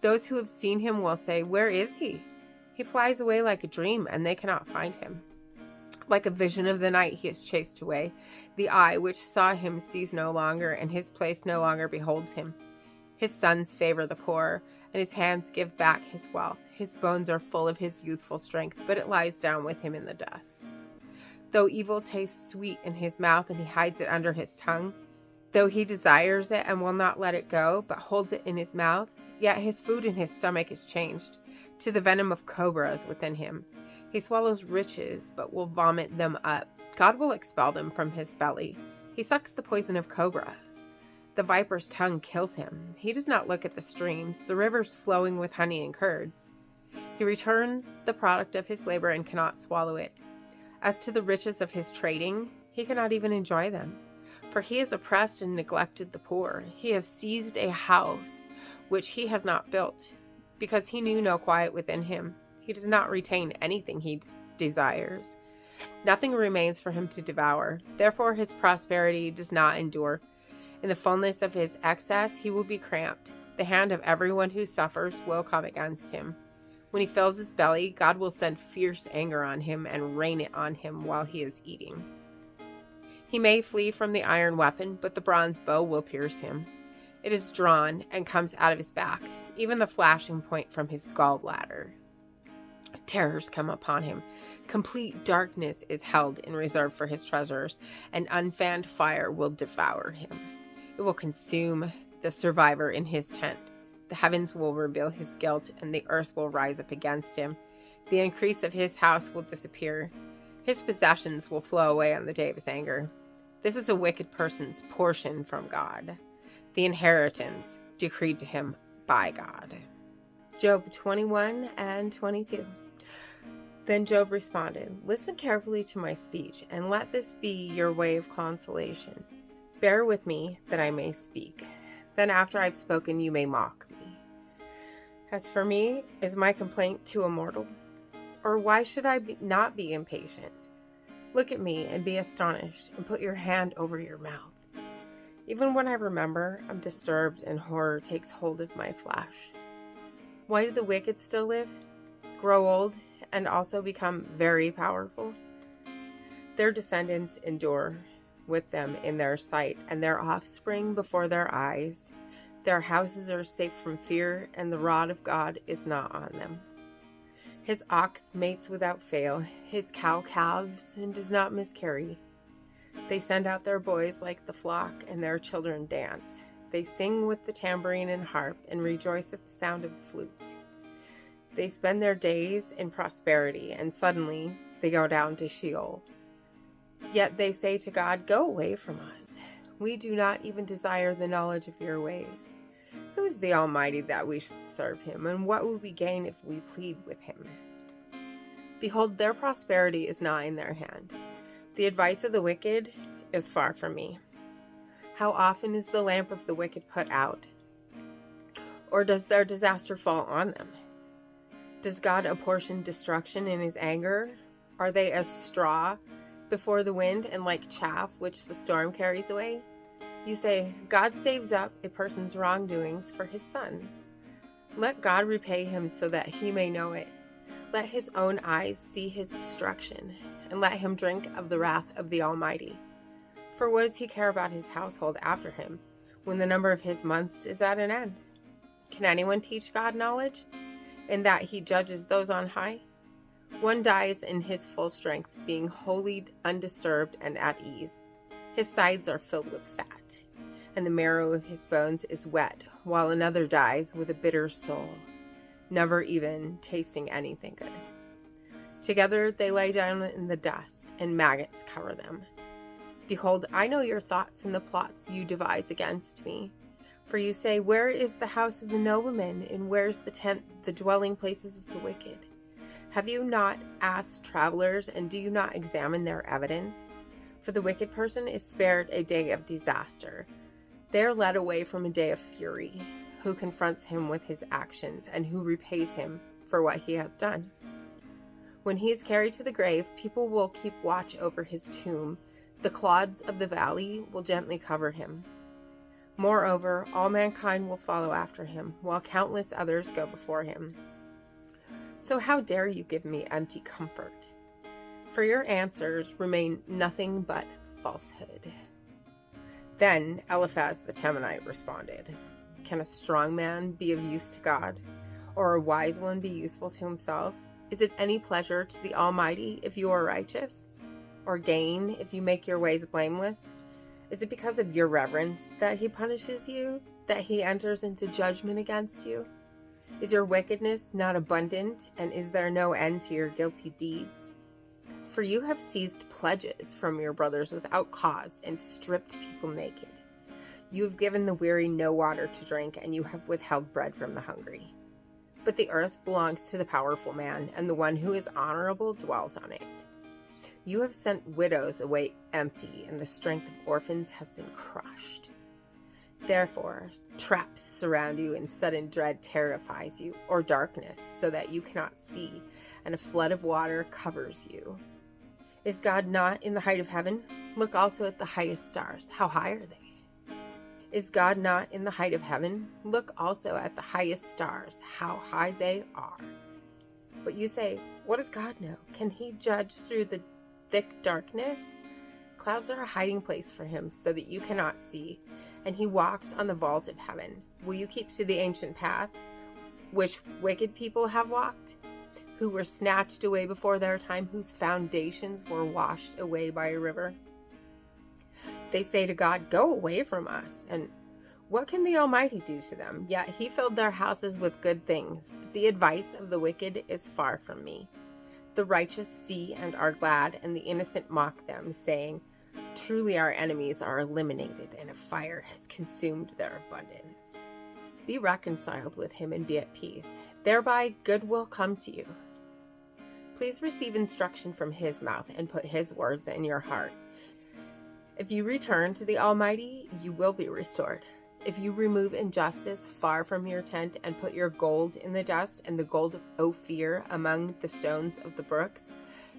Those who have seen him will say, where is he? He flies away like a dream, and they cannot find him. Like a vision of the night, he is chased away. The eye which saw him sees no longer, and his place no longer beholds him. His sons favor the poor, and his hands give back his wealth. His bones are full of his youthful strength, but it lies down with him in the dust. Though evil tastes sweet in his mouth, and he hides it under his tongue, though he desires it and will not let it go, but holds it in his mouth, yet his food in his stomach is changed to the venom of cobras within him. He swallows riches, but will vomit them up. God will expel them from his belly. He sucks the poison of cobras. The viper's tongue kills him. He does not look at the streams, the rivers flowing with honey and curds. He returns the product of his labor and cannot swallow it. As to the riches of his trading, he cannot even enjoy them. For he has oppressed and neglected the poor. He has seized a house which he has not built, because he knew no quiet within him. He does not retain anything he desires. Nothing remains for him to devour. Therefore his prosperity does not endure. In the fullness of his excess, he will be cramped. The hand of everyone who suffers will come against him. When he fills his belly, God will send fierce anger on him and rain it on him while he is eating. He may flee from the iron weapon, but the bronze bow will pierce him. It is drawn and comes out of his back, even the flashing point from his gallbladder. Terrors come upon him. Complete darkness is held in reserve for his treasures. An unfanned fire will devour him. It will consume the survivor in his tent. The heavens will reveal his guilt, and the earth will rise up against him. The increase of his house will disappear. His possessions will flow away on the day of his anger. This is a wicked person's portion from God, the inheritance decreed to him by God. Job 21 and 22. Then Job responded, "Listen carefully to my speech, and let this be your way of consolation. Bear with me, that I may speak. Then after I've spoken, you may mock me. As for me, is my complaint too immortal? Or why should I not be impatient? Look at me and be astonished, and put your hand over your mouth. Even when I remember, I'm disturbed, and horror takes hold of my flesh. Why do the wicked still live, grow old, and also become very powerful? Their descendants endure with them in their sight, and their offspring before their eyes. Their houses are safe from fear, and the rod of God is not on them. His ox mates without fail, his cow calves, and does not miscarry. They send out their boys like the flock, and their children dance. They sing with the tambourine and harp, and rejoice at the sound of the flute. They spend their days in prosperity, and suddenly they go down to Sheol. Yet they say to God, 'Go away from us. We do not even desire the knowledge of your ways.' Who is the Almighty that we should serve him, and what would we gain if we plead with him? Behold, their prosperity is not in their hand. The advice of the wicked is far from me. How often is the lamp of the wicked put out? Or does their disaster fall on them? Does God apportion destruction in his anger? Are they as straw before the wind, and like chaff which the storm carries away? You say, God saves up a person's wrongdoings for his sons. Let God repay him so that he may know it. Let his own eyes see his destruction, and let him drink of the wrath of the Almighty. For what does he care about his household after him, when the number of his months is at an end? Can anyone teach God knowledge, in that he judges those on high? One dies in his full strength, being wholly undisturbed and at ease. His sides are filled with fat, and the marrow of his bones is wet, while another dies with a bitter soul, never even tasting anything good. Together they lie down in the dust, and maggots cover them. Behold, I know your thoughts and the plots you devise against me. For you say, where is the house of the nobleman, and where's the tent, the dwelling places of the wicked? Have you not asked travelers, and do you not examine their evidence? For the wicked person is spared a day of disaster. They are led away from a day of fury. Who confronts him with his actions, and who repays him for what he has done? When he is carried to the grave, people will keep watch over his tomb. The clods of the valley will gently cover him. Moreover, all mankind will follow after him, while countless others go before him. So how dare you give me empty comfort? for your answers remain nothing but falsehood. Then Eliphaz the Temanite responded, Can a strong man be of use to God, or a wise one be useful to himself? Is it any pleasure to the Almighty if you are righteous, or gain if you make your ways blameless? Is it because of your reverence that he punishes you, that he enters into judgment against you? Is your wickedness not abundant, and is there no end to your guilty deeds? For you have seized pledges from your brothers without cause and stripped people naked. You have given the weary no water to drink, and you have withheld bread from the hungry. But the earth belongs to the powerful man, and the one who is honorable dwells on it. You have sent widows away empty, and the strength of orphans has been crushed. Therefore, traps surround you, and sudden dread terrifies you, or darkness, so that you cannot see, and a flood of water covers you. Is God not in the height of heaven? Look also at the highest stars. How high are they? Is God not in the height of heaven? Look also at the highest stars. How high they are. But you say, what does God know? Can he judge through the thick darkness? Clouds are a hiding place for him so that you cannot see, and he walks on the vault of heaven. Will you keep to the ancient path, which wicked people have walked? Who were snatched away before their time, whose foundations were washed away by a river? They say to God, Go away from us. And what can the Almighty do to them? Yet he filled their houses with good things. But the advice of the wicked is far from me. The righteous see and are glad, and the innocent mock them, saying, Truly our enemies are eliminated, and a fire has consumed their abundance. Be reconciled with him and be at peace. Thereby good will come to you. Please receive instruction from his mouth and put his words in your heart. If you return to the Almighty, you will be restored. If you remove injustice far from your tent and put your gold in the dust and the gold of Ophir among the stones of the brooks,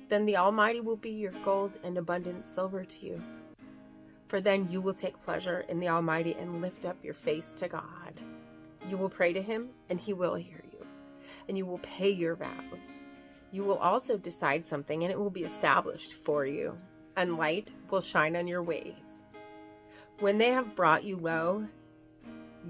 then the Almighty will be your gold and abundant silver to you. For then you will take pleasure in the Almighty and lift up your face to God. You will pray to him, and he will hear you, and you will pay your vows. You will also decide something, and it will be established for you, and light will shine on your ways. When they have brought you low,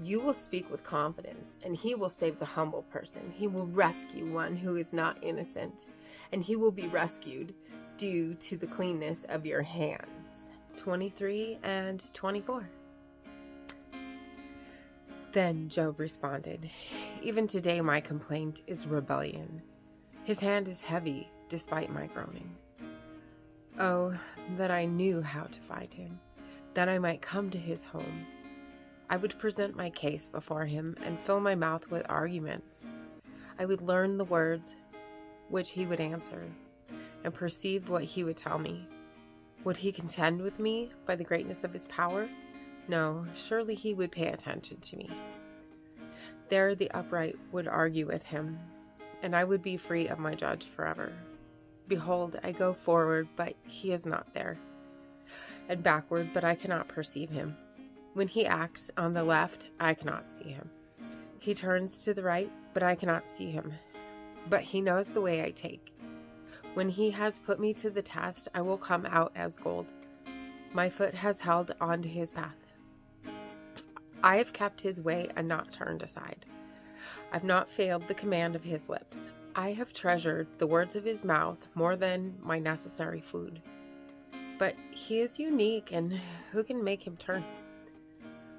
you will speak with confidence, and he will save the humble person. He will rescue one who is not innocent, and he will be rescued due to the cleanness of your hands. 23 and 24. Then Job responded, Even today my complaint is rebellion. His hand is heavy despite my groaning. Oh, that I knew how to find him, that I might come to his home. I would present my case before him and fill my mouth with arguments. I would learn the words which he would answer and perceive what he would tell me. Would he contend with me by the greatness of his power? No, surely he would pay attention to me. There the upright would argue with him, and I would be free of my judge forever. Behold, I go forward, but he is not there, and backward, but I cannot perceive him. When he acts on the left, I cannot see him. He turns to the right, but I cannot see him. But he knows the way I take. When he has put me to the test, I will come out as gold. My foot has held on to his path. I have kept his way and not turned aside. I've not failed the command of his lips. I have treasured the words of his mouth more than my necessary food. But he is unique, and who can make him turn?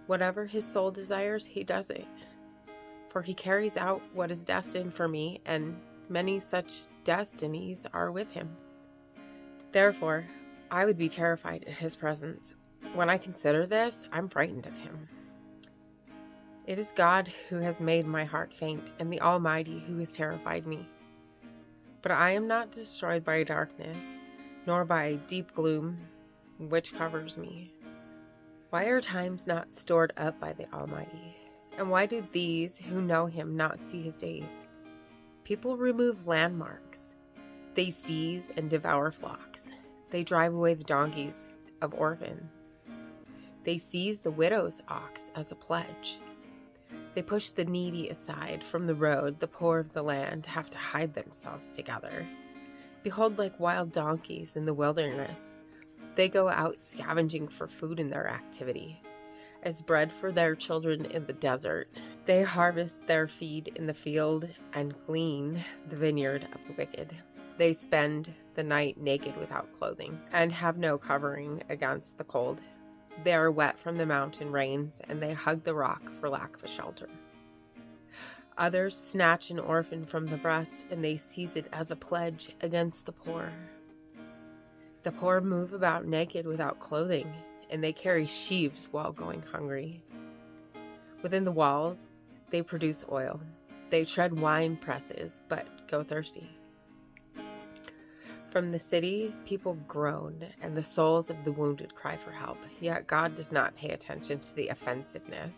Whatever his soul desires, he does it. For he carries out what is destined for me, and many such destinies are with him. Therefore, I would be terrified at his presence. When I consider this, I'm frightened of him. It is God who has made my heart faint, and the Almighty who has terrified me. But I am not destroyed by darkness, nor by deep gloom, which covers me. Why are times not stored up by the Almighty? And why do these who know him not see his days? People remove landmarks. They seize and devour flocks. They drive away the donkeys of orphans. They seize the widow's ox as a pledge. They push the needy aside from the road. The poor of the land have to hide themselves together. Behold, like wild donkeys in the wilderness, they go out scavenging for food in their activity, as bread for their children in the desert. They harvest their feed in the field and glean the vineyard of the wicked. They spend the night naked without clothing and have no covering against the cold. They are wet from the mountain rains, and they hug the rock for lack of a shelter. Others snatch an orphan from the breast, and they seize it as a pledge against the poor. The poor move about naked without clothing, and they carry sheaves while going hungry. Within the walls, they produce oil. They tread wine presses, but go thirsty. From the city, people groan, and the souls of the wounded cry for help. Yet God does not pay attention to the offensiveness.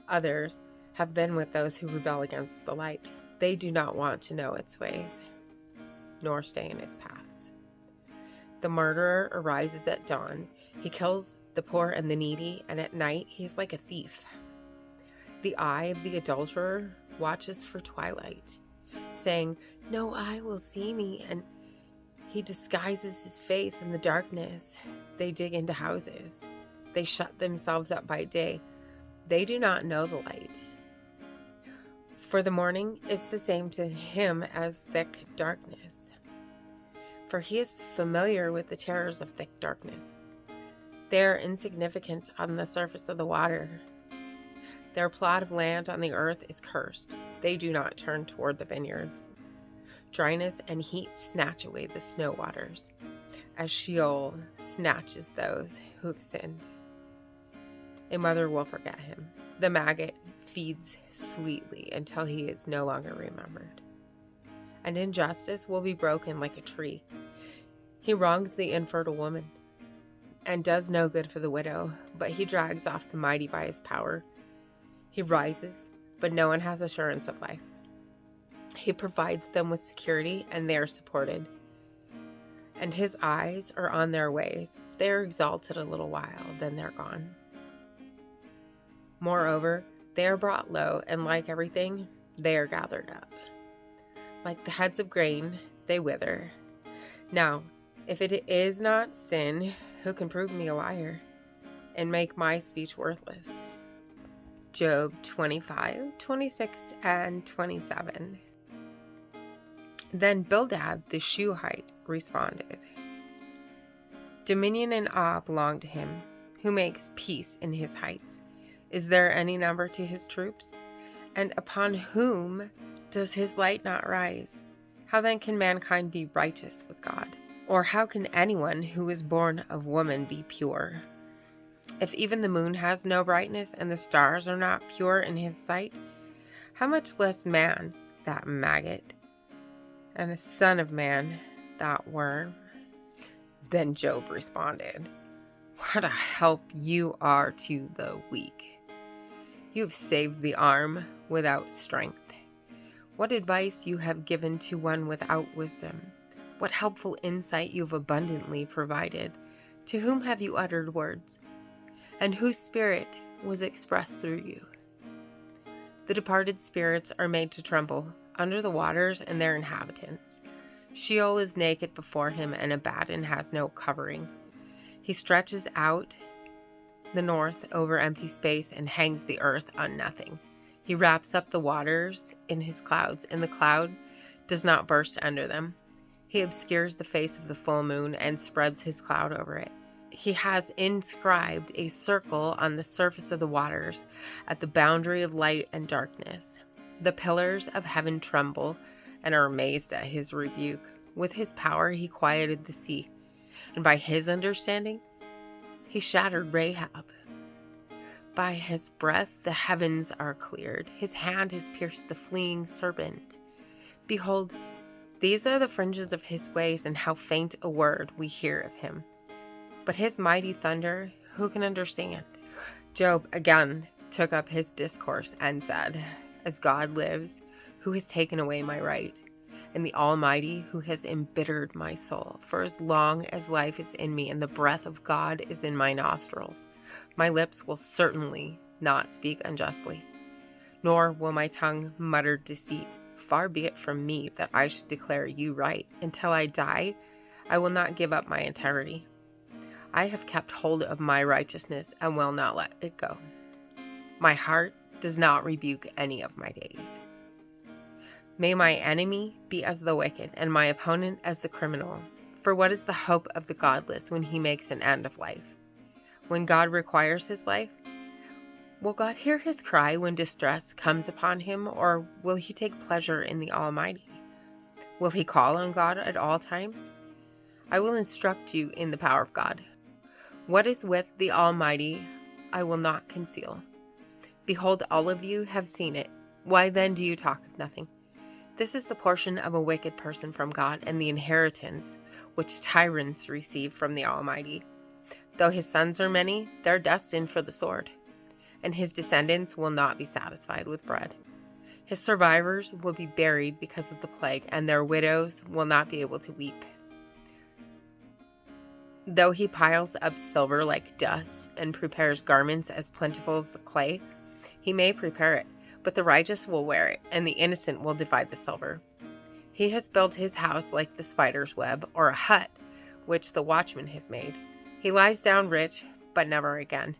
Others have been with those who rebel against the light. They do not want to know its ways, nor stay in its paths. The murderer arises at dawn. He kills the poor and the needy, and at night he is like a thief. The eye of the adulterer watches for twilight, saying, "No eye will see me," and he disguises his face in the darkness. They dig into houses. They shut themselves up by day. They do not know the light. For the morning is the same to him as thick darkness. For he is familiar with the terrors of thick darkness. They are insignificant on the surface of the water. Their plot of land on the earth is cursed. They do not turn toward the vineyards. Dryness and heat snatch away the snow waters, as Sheol snatches those who have sinned. A mother will forget him. The maggot feeds sweetly until he is no longer remembered. And injustice will be broken like a tree. He wrongs the infertile woman and does no good for the widow, but he drags off the mighty by his power. He rises, but no one has assurance of life. He provides them with security, and they are supported. And his eyes are on their ways. They are exalted a little while, then they're gone. Moreover, they are brought low, and like everything, they are gathered up. Like the heads of grain, they wither. Now, if it is not sin, who can prove me a liar and make my speech worthless? Job 25, 26, and 27. Then Bildad the Shuhite responded, "Dominion and awe belong to him who makes peace in his heights. Is there any number to his troops? And upon whom does his light not rise? How then can mankind be righteous with God? Or how can anyone who is born of woman be pure? If even the moon has no brightness and the stars are not pure in his sight, how much less man, that maggot, and a son of man, that worm?" Then Job responded, "What a help you are to the weak. You have saved the arm without strength. What advice you have given to one without wisdom. What helpful insight you have abundantly provided. To whom have you uttered words? And whose spirit was expressed through you? The departed spirits are made to tremble under the waters and their inhabitants. Sheol is naked before him, and Abaddon has no covering. He stretches out the north over empty space and hangs the earth on nothing. He wraps up the waters in his clouds, and the cloud does not burst under them. He obscures the face of the full moon and spreads his cloud over it. He has inscribed a circle on the surface of the waters at the boundary of light and darkness. The pillars of heaven tremble and are amazed at his rebuke. With his power he quieted the sea, and by his understanding he shattered Rahab. By his breath the heavens are cleared. His hand has pierced the fleeing serpent. Behold, these are the fringes of his ways, and how faint a word we hear of him. But his mighty thunder, who can understand? Job again took up his discourse and said, "As God lives, who has taken away my right, and the Almighty who has embittered my soul, for as long as life is in me and the breath of God is in my nostrils, my lips will certainly not speak unjustly, nor will my tongue mutter deceit far be it from me that I should declare you right. Until I die, I will not give up my integrity. I have kept hold of my righteousness and will not let it go. My heart does not rebuke any of my days. May my enemy be as the wicked, and my opponent as the criminal. For what is the hope of the godless when he makes an end of life? When God requires his life, will God hear his cry when distress comes upon him, or will he take pleasure in the Almighty? Will he call on God at all times? I will instruct you in the power of God. What is with the Almighty I will not conceal. Behold, all of you have seen it. Why then do you talk of nothing? This is the portion of a wicked person from God, and the inheritance which tyrants receive from the Almighty. Though his sons are many, they're destined for the sword, and his descendants will not be satisfied with bread. His survivors will be buried because of the plague, and their widows will not be able to weep. Though he piles up silver like dust and prepares garments as plentiful as the clay, he may prepare it, but the righteous will wear it, and the innocent will divide the silver. He has built his house like the spider's web, or a hut which the watchman has made. He lies down rich, but never again.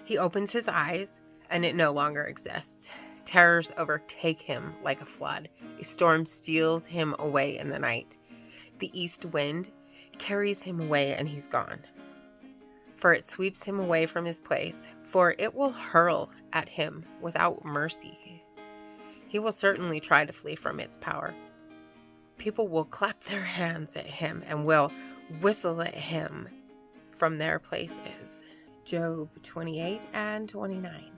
He opens his eyes, and it no longer exists. Terrors overtake him like a flood. A storm steals him away in the night. The east wind carries him away, and he's gone. For it sweeps him away from his place, for it will hurl at him without mercy. He will certainly try to flee from its power. People will clap their hands at him and will whistle at him from their places. Job 28 and 29.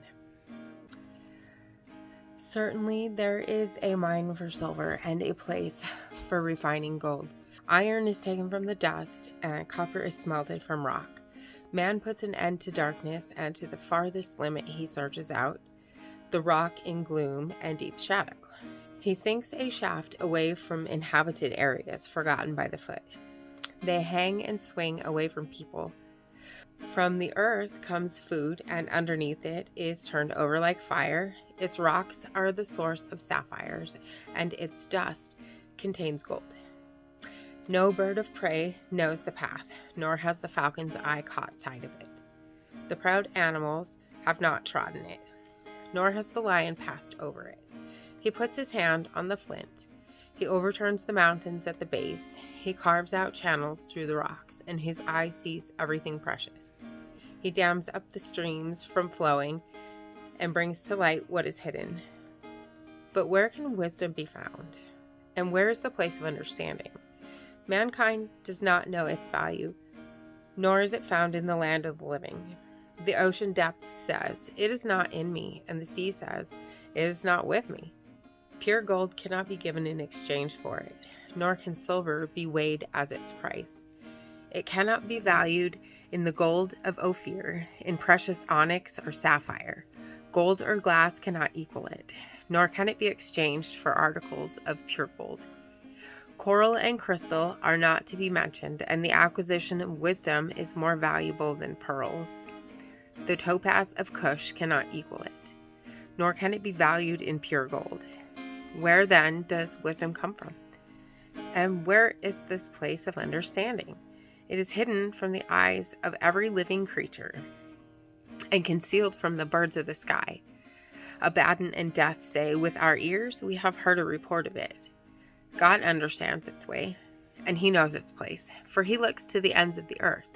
Certainly there is a mine for silver and a place for refining gold. Iron is taken from the dust, and copper is smelted from rock. Man puts an end to darkness, and to the farthest limit he searches out the rock in gloom and deep shadow. He sinks a shaft away from inhabited areas forgotten by the foot. They hang and swing away from people. From the earth comes food, and underneath it is turned over like fire. Its rocks are the source of sapphires, and its dust contains gold. No bird of prey knows the path, nor has the falcon's eye caught sight of it. The proud animals have not trodden it, nor has the lion passed over it. He puts his hand on the flint. He overturns the mountains at the base. He carves out channels through the rocks, and his eye sees everything precious. He dams up the streams from flowing and brings to light what is hidden. But where can wisdom be found? And where is the place of understanding? Mankind does not know its value, nor is it found in the land of the living. The ocean depth says, "It is not in me," and the sea says, "It is not with me." Pure gold cannot be given in exchange for it, nor can silver be weighed as its price. It cannot be valued in the gold of Ophir, in precious onyx or sapphire. Gold or glass cannot equal it, nor can it be exchanged for articles of pure gold. Coral and crystal are not to be mentioned, and the acquisition of wisdom is more valuable than pearls. The topaz of Cush cannot equal it, nor can it be valued in pure gold. Where then does wisdom come from? And where is this place of understanding? It is hidden from the eyes of every living creature, and concealed from the birds of the sky. Abaddon and Death say, "With our ears we have heard a report of it." God understands its way, and he knows its place, for he looks to the ends of the earth.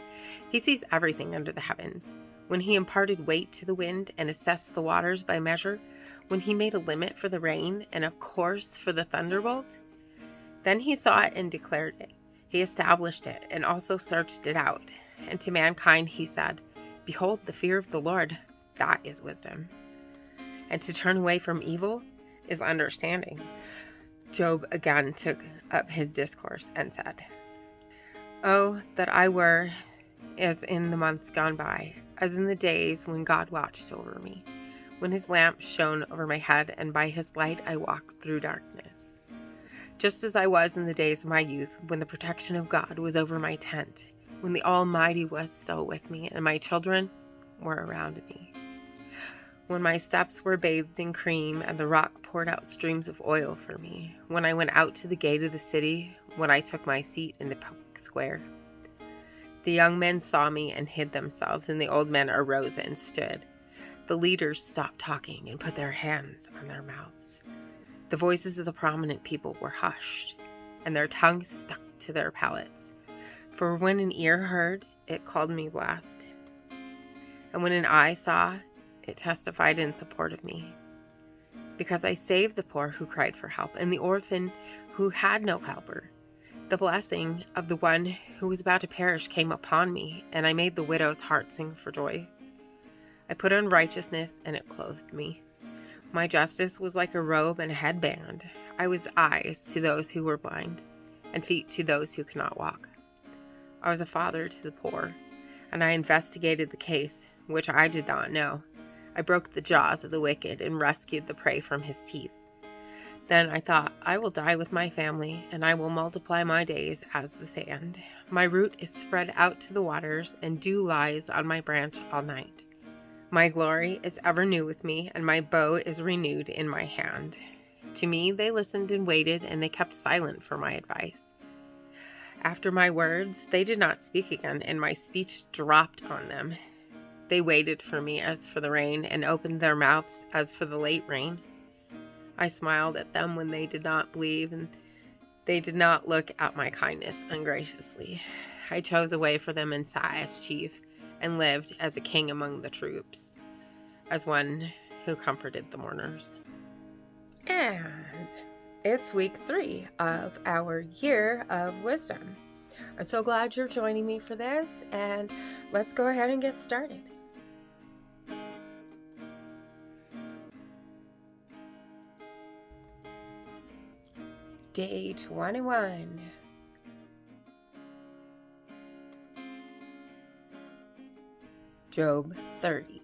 He sees everything under the heavens. When he imparted weight to the wind and assessed the waters by measure, when he made a limit for the rain and a course for the thunderbolt, then he saw it and declared it. He established it and also searched it out. And to mankind he said, "Behold, the fear of the Lord, that is wisdom. And to turn away from evil is understanding." Job again took up his discourse and said, "Oh, that I were as in the months gone by, as in the days when God watched over me, when his lamp shone over my head, and by his light I walked through darkness. Just as I was in the days of my youth, when the protection of God was over my tent, when the Almighty was so with me, and my children were around me. when my steps were bathed in cream and the rock poured out streams of oil for me, when I went out to the gate of the city, when I took my seat in the public square. The young men saw me and hid themselves, and the old men arose and stood. The leaders stopped talking and put their hands on their mouths. The voices of the prominent people were hushed, and their tongues stuck to their palates. For when an ear heard, it called me blessed. And when an eye saw, it testified in support of me. Because I saved the poor who cried for help, and the orphan who had no helper. The blessing of the one who was about to perish came upon me, and I made the widow's heart sing for joy. I put on righteousness, and it clothed me. My justice was like a robe and a headband. I was eyes to those who were blind, and feet to those who cannot walk. I was a father to the poor, and I investigated the case, which I did not know. I broke the jaws of the wicked and rescued the prey from his teeth. Then I thought, I will die with my family, and I will multiply my days as the sand. My root is spread out to the waters, and dew lies on my branch all night. My glory is ever new with me, and my bow is renewed in my hand. To me they listened and waited, and they kept silent for my advice. After my words, they did not speak again, and my speech dropped on them. They waited for me as for the rain, and opened their mouths as for the late rain. I smiled at them when they did not believe, and they did not look at my kindness ungraciously. I chose a way for them and sat as chief, and lived as a king among the troops, as one who comforted the mourners. And it's week 3 of our year of wisdom. I'm so glad you're joining me for this, and let's go ahead and get started. Day 21. Job 30.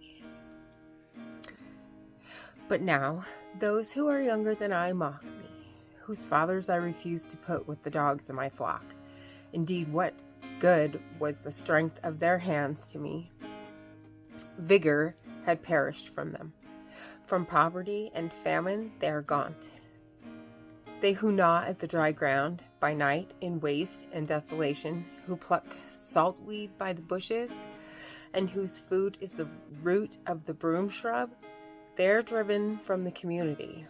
But now, those who are younger than I mock me, whose fathers I refuse to put with the dogs of my flock. Indeed, what good was the strength of their hands to me? Vigor had perished from them. From poverty and famine they are gaunt. They who gnaw at the dry ground by night in waste and desolation, who pluck saltweed by the bushes, and whose food is the root of the broom shrub, they are driven from the community.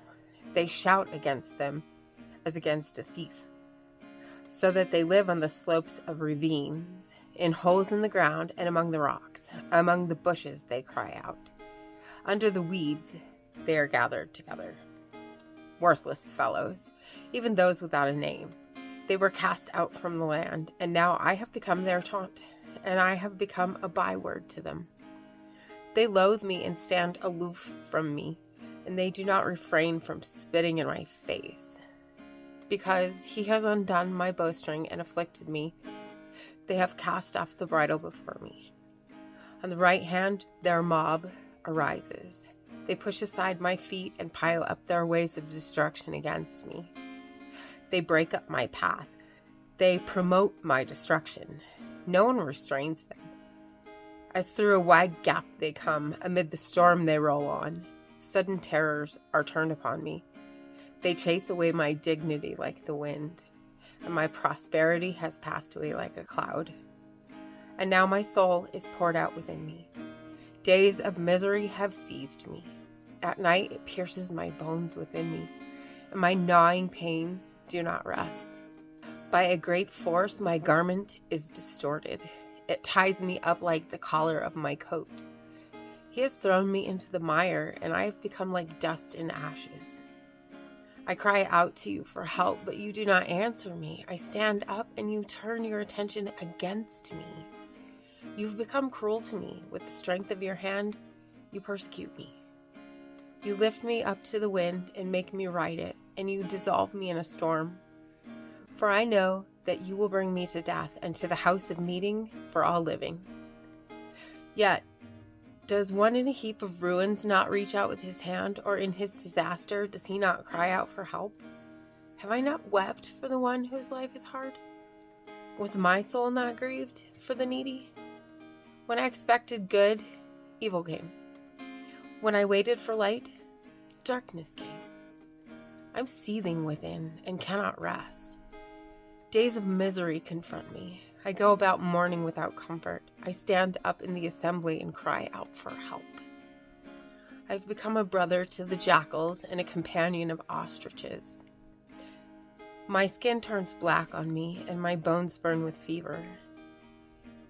They shout against them as against a thief, so that they live on the slopes of ravines, in holes in the ground and among the rocks. Among the bushes they cry out. Under the weeds they are gathered together. Worthless fellows, even those without a name. They were cast out from the land, and now I have become their taunt, and I have become a byword to them. They loathe me and stand aloof from me, and they do not refrain from spitting in my face. Because he has undone my bowstring and afflicted me, they have cast off the bridle before me. On the right hand their mob arises. They push aside my feet and pile up their ways of destruction against me. They break up my path. They promote my destruction. No one restrains them. As through a wide gap they come, amid the storm they roll on. Sudden terrors are turned upon me. They chase away my dignity like the wind, and my prosperity has passed away like a cloud. And now my soul is poured out within me. Days of misery have seized me. At night it pierces my bones within me, and my gnawing pains do not rest. By a great force my garment is distorted. It ties me up like the collar of my coat. He has thrown me into the mire, and I have become like dust and ashes. I cry out to you for help, but you do not answer me. I stand up, and you turn your attention against me. You've become cruel to me. With the strength of your hand, you persecute me. You lift me up to the wind and make me ride it, and you dissolve me in a storm. For I know that you will bring me to death and to the house of meeting for all living. Yet, does one in a heap of ruins not reach out with his hand, or in his disaster does he not cry out for help? Have I not wept for the one whose life is hard? Was my soul not grieved for the needy? When I expected good, evil came. When I waited for light, darkness came. I'm seething within and cannot rest. Days of misery confront me. I go about mourning without comfort. I stand up in the assembly and cry out for help. I've become a brother to the jackals and a companion of ostriches. My skin turns black on me, and my bones burn with fever.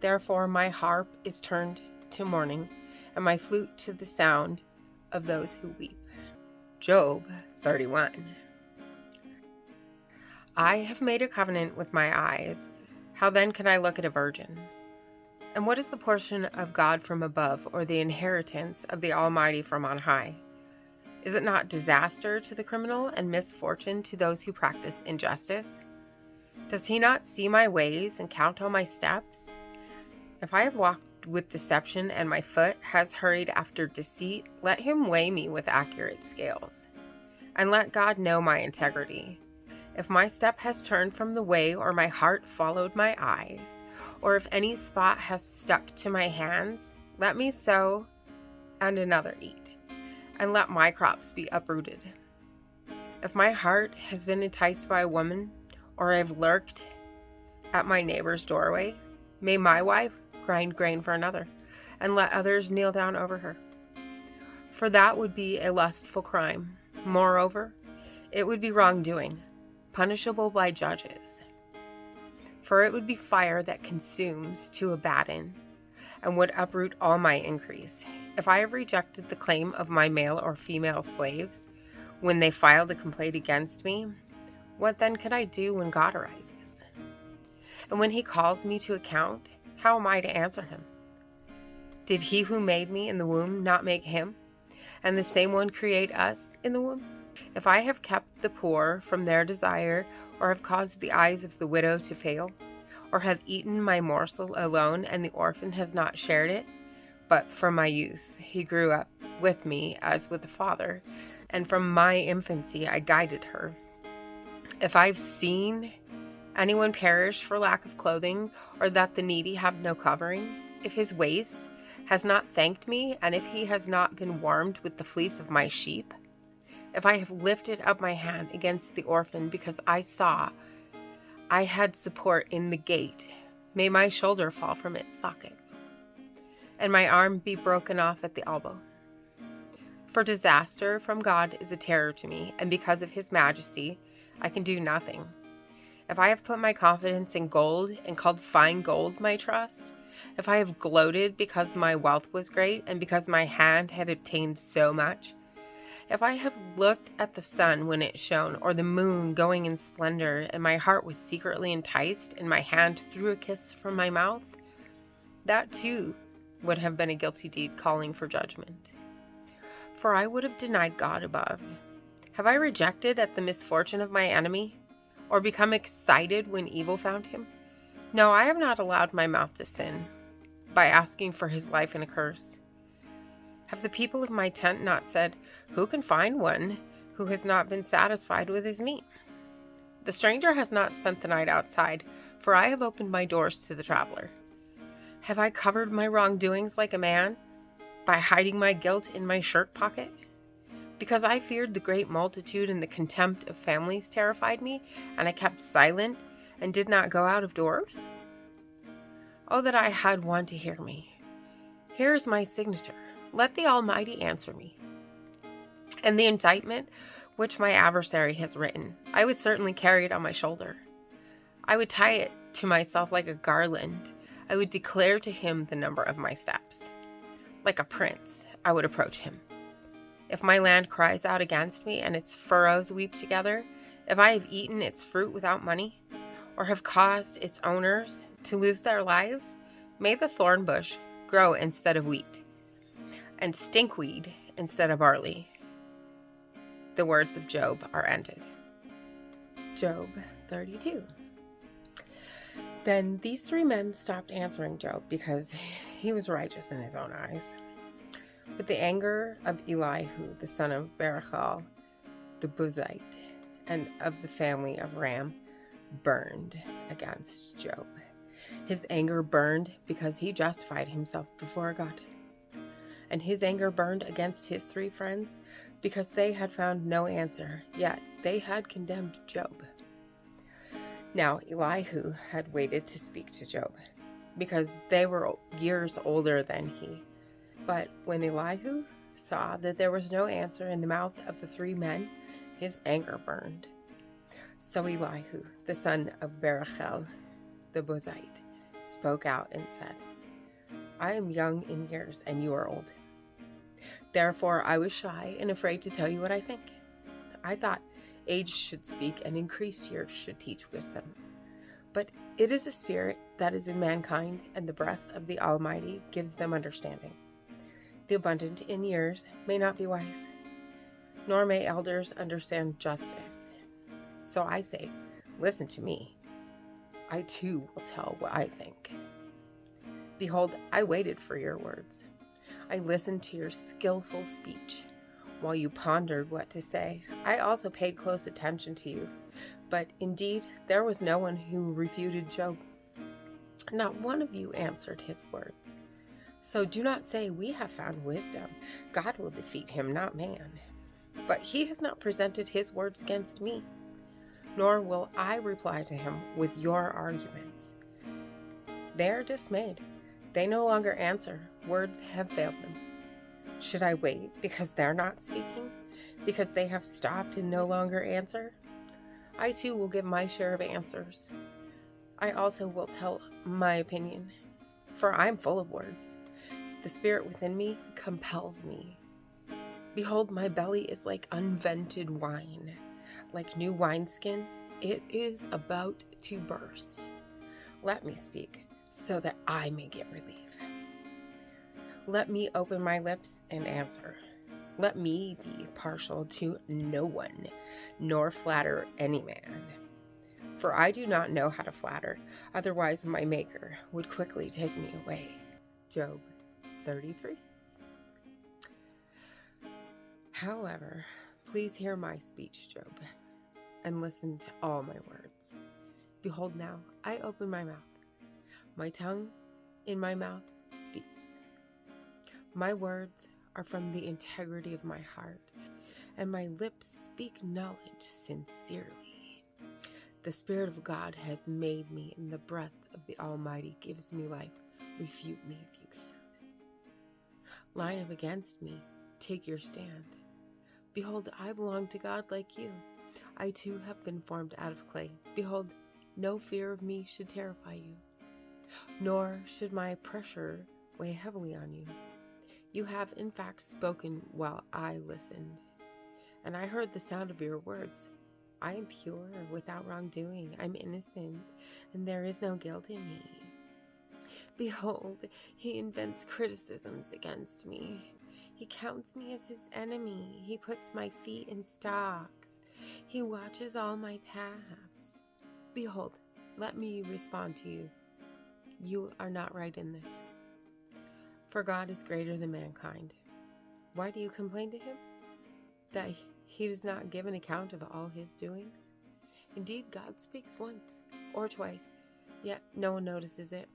Therefore my harp is turned to mourning, and my flute to the sound of those who weep. Job 31. I have made a covenant with my eyes. How then can I look at a virgin? And what is the portion of God from above, or the inheritance of the Almighty from on high? Is it not disaster to the criminal and misfortune to those who practice injustice? Does he not see my ways and count all my steps? If I have walked with deception and my foot has hurried after deceit, let him weigh me with accurate scales, and let God know my integrity. If my step has turned from the way, or my heart followed my eyes, or if any spot has stuck to my hands, let me sow and another eat, and let my crops be uprooted. If my heart has been enticed by a woman, or I have lurked at my neighbor's doorway, may my wife grind grain for another, and let others kneel down over her. For that would be a lustful crime. Moreover, it would be wrongdoing, punishable by judges. For it would be fire that consumes to abaddon, and would uproot all my increase. If I have rejected the claim of my male or female slaves, when they filed a complaint against me, what then can I do when God arises? And when he calls me to account, how am I to answer him? Did he who made me in the womb not make him, and the same one create us in the womb? If I have kept the poor from their desire, or have caused the eyes of the widow to fail, or have eaten my morsel alone, and the orphan has not shared it, but from my youth he grew up with me as with a father, and from my infancy I guided her. If I've seen anyone perish for lack of clothing, or that the needy have no covering, if his waist has not thanked me, and if he has not been warmed with the fleece of my sheep, if I have lifted up my hand against the orphan because I saw I had support in the gate, may my shoulder fall from its socket, and my arm be broken off at the elbow. For disaster from God is a terror to me, and because of his majesty I can do nothing. If I have put my confidence in gold and called fine gold my trust, if I have gloated because my wealth was great and because my hand had obtained so much, if I have looked at the sun when it shone, or the moon going in splendor, and my heart was secretly enticed, and my hand threw a kiss from my mouth, that too would have been a guilty deed calling for judgment. For I would have denied God above. Have I rejected at the misfortune of my enemy, or become excited when evil found him? No, I have not allowed my mouth to sin by asking for his life in a curse. Have the people of my tent not said, who can find one who has not been satisfied with his meat? The stranger has not spent the night outside, for I have opened my doors to the traveler. Have I covered my wrongdoings like a man, by hiding my guilt in my shirt pocket? Because I feared the great multitude and the contempt of families terrified me, and I kept silent and did not go out of doors? Oh, that I had one to hear me. Here is my signature. Let the Almighty answer me. And the indictment which my adversary has written, I would certainly carry it on my shoulder. I would tie it to myself like a garland. I would declare to him the number of my steps. Like a prince, I would approach him. If my land cries out against me and its furrows weep together, if I have eaten its fruit without money, or have caused its owners to lose their lives, may the thorn bush grow instead of wheat, and stinkweed instead of barley. The words of Job are ended. Job 32. Then these three men stopped answering Job because he was righteous in his own eyes. But the anger of Elihu, the son of Barachel, the Buzite, and of the family of Ram, burned against Job. His anger burned because he justified himself before God. And his anger burned against his 3 friends because they had found no answer, yet they had condemned Job. Now Elihu had waited to speak to Job, because they were years older than he. But when Elihu saw that there was no answer in the mouth of the 3 men, his anger burned. So Elihu, the son of Barachel, the Buzite, spoke out and said, I am young in years, and you are old. Therefore I was shy and afraid to tell you what I think. I thought age should speak, and increased years should teach wisdom. But it is a spirit that is in mankind, and the breath of the Almighty gives them understanding. The abundant in years may not be wise, nor may elders understand justice. So I say, listen to me. I too will tell what I think. Behold, I waited for your words. I listened to your skillful speech. While you pondered what to say, I also paid close attention to you. But indeed, there was no one who refuted Job. Not one of you answered his words. So do not say, we have found wisdom. God will defeat him, not man. But he has not presented his words against me, nor will I reply to him with your arguments. They are dismayed. They no longer answer. Words have failed them. Should I wait because they're not speaking? Because they have stopped and no longer answer? I too will give my share of answers. I also will tell my opinion, for I am full of words. The spirit within me compels me. Behold, my belly is like unvented wine. Like new wineskins, it is about to burst. Let me speak, so that I may get relief. Let me open my lips and answer. Let me be partial to no one, nor flatter any man. For I do not know how to flatter, otherwise my Maker would quickly take me away. Job 33. However, please hear my speech, Job, and listen to all my words. Behold, now I open my mouth. My tongue in my mouth speaks. My words are from the integrity of my heart, and my lips speak knowledge sincerely. The Spirit of God has made me, and the breath of the Almighty gives me life. Refute me if you can. Line up against me. Take your stand. Behold, I belong to God like you. I too have been formed out of clay. Behold, no fear of me should terrify you, nor should my pressure weigh heavily on you. You have in fact spoken while I listened, and I heard the sound of your words. I am pure, without wrongdoing. I'm innocent, and there is no guilt in me. Behold, he invents criticisms against me. He counts me as his enemy. He puts my feet in stocks. He watches all my paths. Behold, let me respond to you. You are not right in this. For God is greater than mankind. Why do you complain to him? That he does not give an account of all his doings? Indeed, God speaks once or twice, yet no one notices it.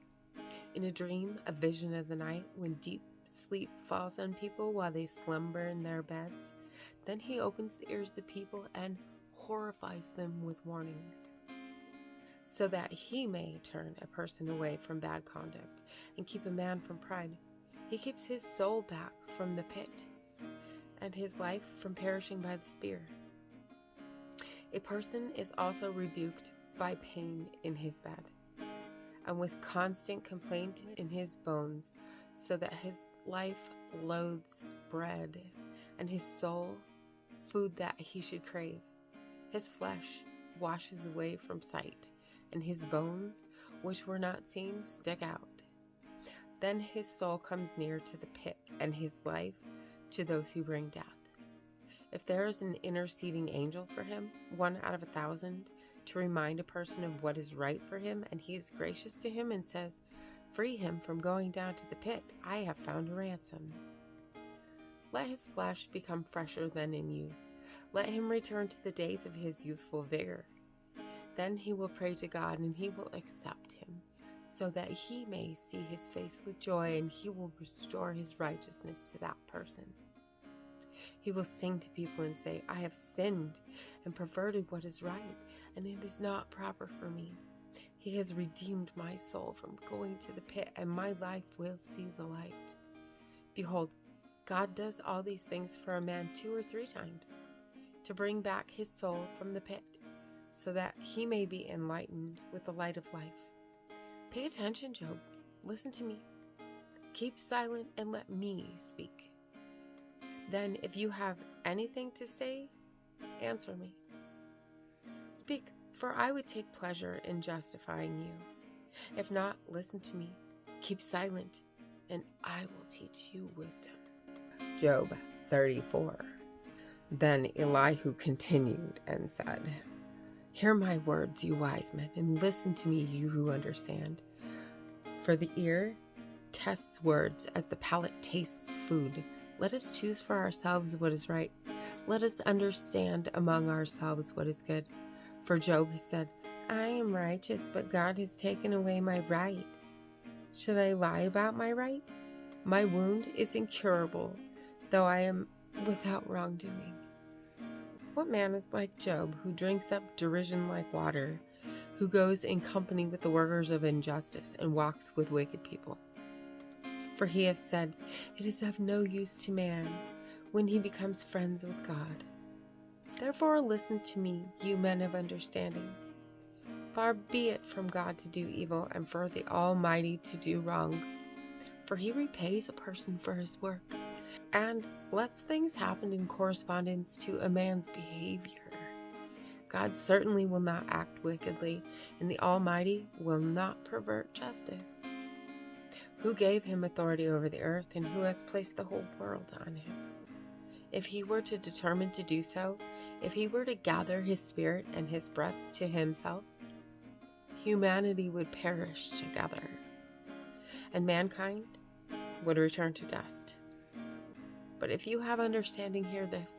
In a dream, a vision of the night, when deep sleep falls on people while they slumber in their beds, then he opens the ears of the people and horrifies them with warnings, so that he may turn a person away from bad conduct and keep a man from pride. He keeps his soul back from the pit, and his life from perishing by the spear. A person is also rebuked by pain in his bed, and with constant complaint in his bones, so that his life loathes bread, and his soul food that he should crave. His flesh washes away from sight, and his bones, which were not seen, stick out. Then his soul comes near to the pit, and his life to those who bring death. If there is an interceding angel for him, 1 out of 1,000, to remind a person of what is right for him, and he is gracious to him and says, free him from going down to the pit, I have found a ransom. Let his flesh become fresher than in youth. Let him return to the days of his youthful vigor. Then he will pray to God, and he will accept him, so that he may see his face with joy, and he will restore his righteousness to that person. He will sing to people and say, I have sinned and perverted what is right, and it is not proper for me. He has redeemed my soul from going to the pit, and my life will see the light. Behold, God does all these things for a man 2 or 3 times, to bring back his soul from the pit, so that he may be enlightened with the light of life. Pay attention, Job. Listen to me. Keep silent and let me speak. Then, if you have anything to say, answer me. Speak, for I would take pleasure in justifying you. If not, listen to me. Keep silent, and I will teach you wisdom. Job 34. Then Elihu continued and said, Hear my words, you wise men, and listen to me, you who understand. For the ear tests words as the palate tastes food. Let us choose for ourselves what is right. Let us understand among ourselves what is good. For Job has said, I am righteous, but God has taken away my right. Should I lie about my right? My wound is incurable, though I am without wrongdoing. What man is like Job, who drinks up derision like water, who goes in company with the workers of injustice and walks with wicked people? For he has said, it is of no use to man when he becomes friends with God. Therefore listen to me, you men of understanding. Far be it from God to do evil, and for the Almighty to do wrong. For he repays a person for his work, and lets things happen in correspondence to a man's behavior. God certainly will not act wickedly, and the Almighty will not pervert justice. Who gave him authority over the earth, and who has placed the whole world on him? If he were to determine to do so, if he were to gather his spirit and his breath to himself, humanity would perish together, and mankind would return to dust. But if you have understanding, hear this.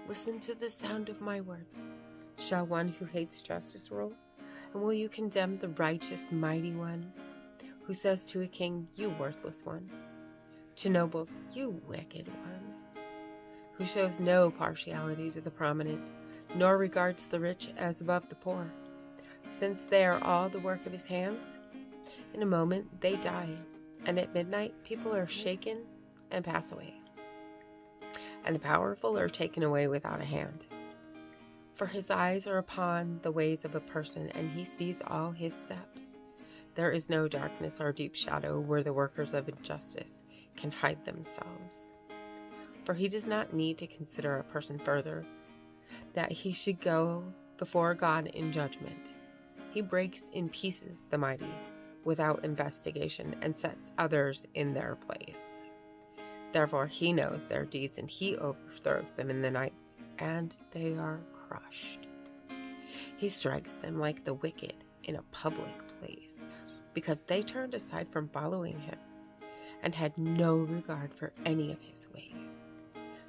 Listen to the sound of my words. Shall one who hates justice rule? And will you condemn the righteous mighty one, who says to a king, you worthless one, to nobles, you wicked one, who shows no partiality to the prominent, nor regards the rich as above the poor, since they are all the work of his hands? In a moment they die, and at midnight people are shaken and pass away, and the powerful are taken away without a hand. For his eyes are upon the ways of a person, and he sees all his steps. There is no darkness or deep shadow where the workers of injustice can hide themselves. For he does not need to consider a person further, that he should go before God in judgment. He breaks in pieces the mighty without investigation, and sets others in their place. Therefore he knows their deeds, and he overthrows them in the night, and they are crushed. He strikes them like the wicked in a public place, because they turned aside from following him, and had no regard for any of his ways,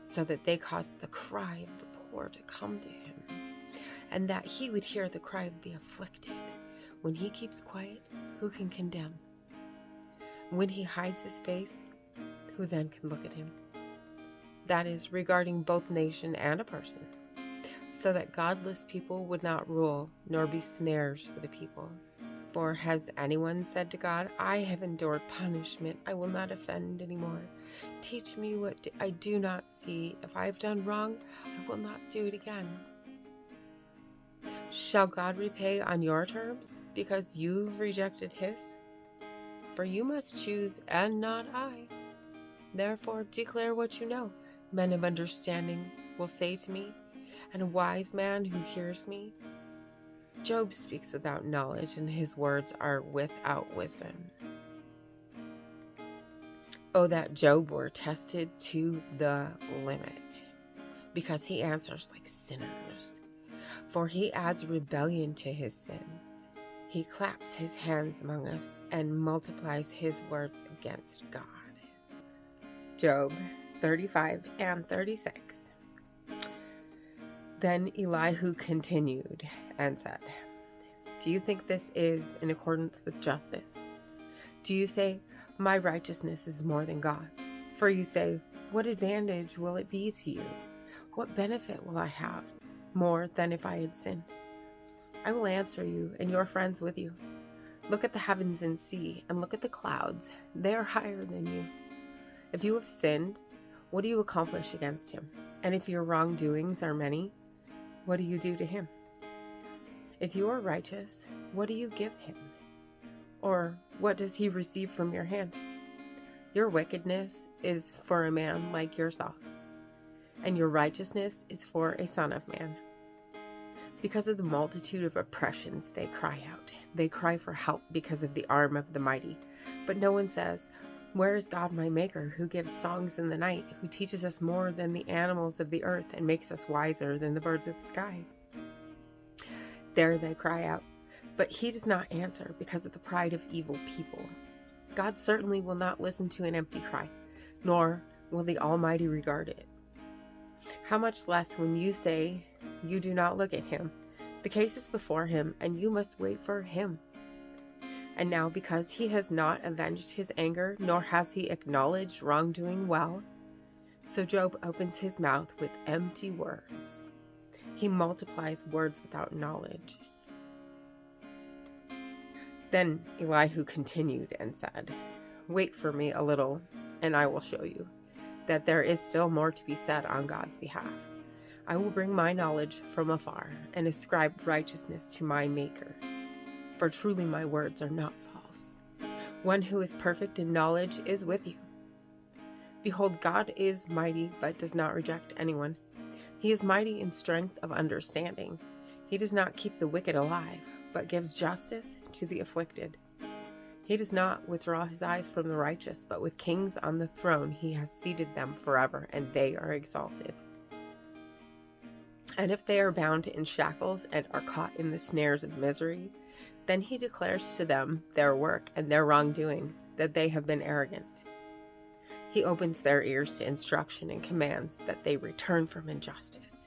so that they caused the cry of the poor to come to him, and that he would hear the cry of the afflicted. When he keeps quiet, who can condemn? When he hides his face, who then can look at him? That is, regarding both nation and a person, so that godless people would not rule, nor be snares for the people. For has anyone said to God, I have endured punishment, I will not offend anymore. Teach me what I do not see. If I have done wrong, I will not do it again. Shall God repay on your terms, because you've rejected his? For you must choose, and not I. Therefore declare what you know. Men of understanding will say to me, and a wise man who hears me. Job speaks without knowledge, and his words are without wisdom. Oh, that Job were tested to the limit, because he answers like sinners. For he adds rebellion to his sin. He claps his hands among us and multiplies his words against God. Job 35 and 36. Then Elihu continued and said, Do you think this is in accordance with justice? Do you say, my righteousness is more than God's? For you say, what advantage will it be to you? What benefit will I have more than if I had sinned? I will answer you and your friends with you. Look at the heavens and see, and look at the clouds. They are higher than you. If you have sinned, what do you accomplish against him? And if your wrongdoings are many, what do you do to him? If you are righteous, what do you give him? Or what does he receive from your hand? Your wickedness is for a man like yourself, and your righteousness is for a son of man. Because of the multitude of oppressions, they cry out. They cry for help because of the arm of the mighty. But no one says, where is God my maker, who gives songs in the night, who teaches us more than the animals of the earth and makes us wiser than the birds of the sky? There they cry out, but he does not answer because of the pride of evil people. God certainly will not listen to an empty cry, nor will the Almighty regard it. How much less when you say you do not look at him? The case is before him, and you must wait for him. And now, because he has not avenged his anger, nor has he acknowledged wrongdoing well, so Job opens his mouth with empty words. He multiplies words without knowledge. Then Elihu continued and said, wait for me a little, and I will show you that there is still more to be said on God's behalf. I will bring my knowledge from afar and ascribe righteousness to my Maker. For truly my words are not false. One who is perfect in knowledge is with you. Behold, God is mighty, but does not reject anyone. He is mighty in strength of understanding. He does not keep the wicked alive, but gives justice to the afflicted. He does not withdraw his eyes from the righteous, but with kings on the throne he has seated them forever, and they are exalted. And if they are bound in shackles and are caught in the snares of misery, then he declares to them their work and their wrongdoings, that they have been arrogant. He opens their ears to instruction and commands that they return from injustice.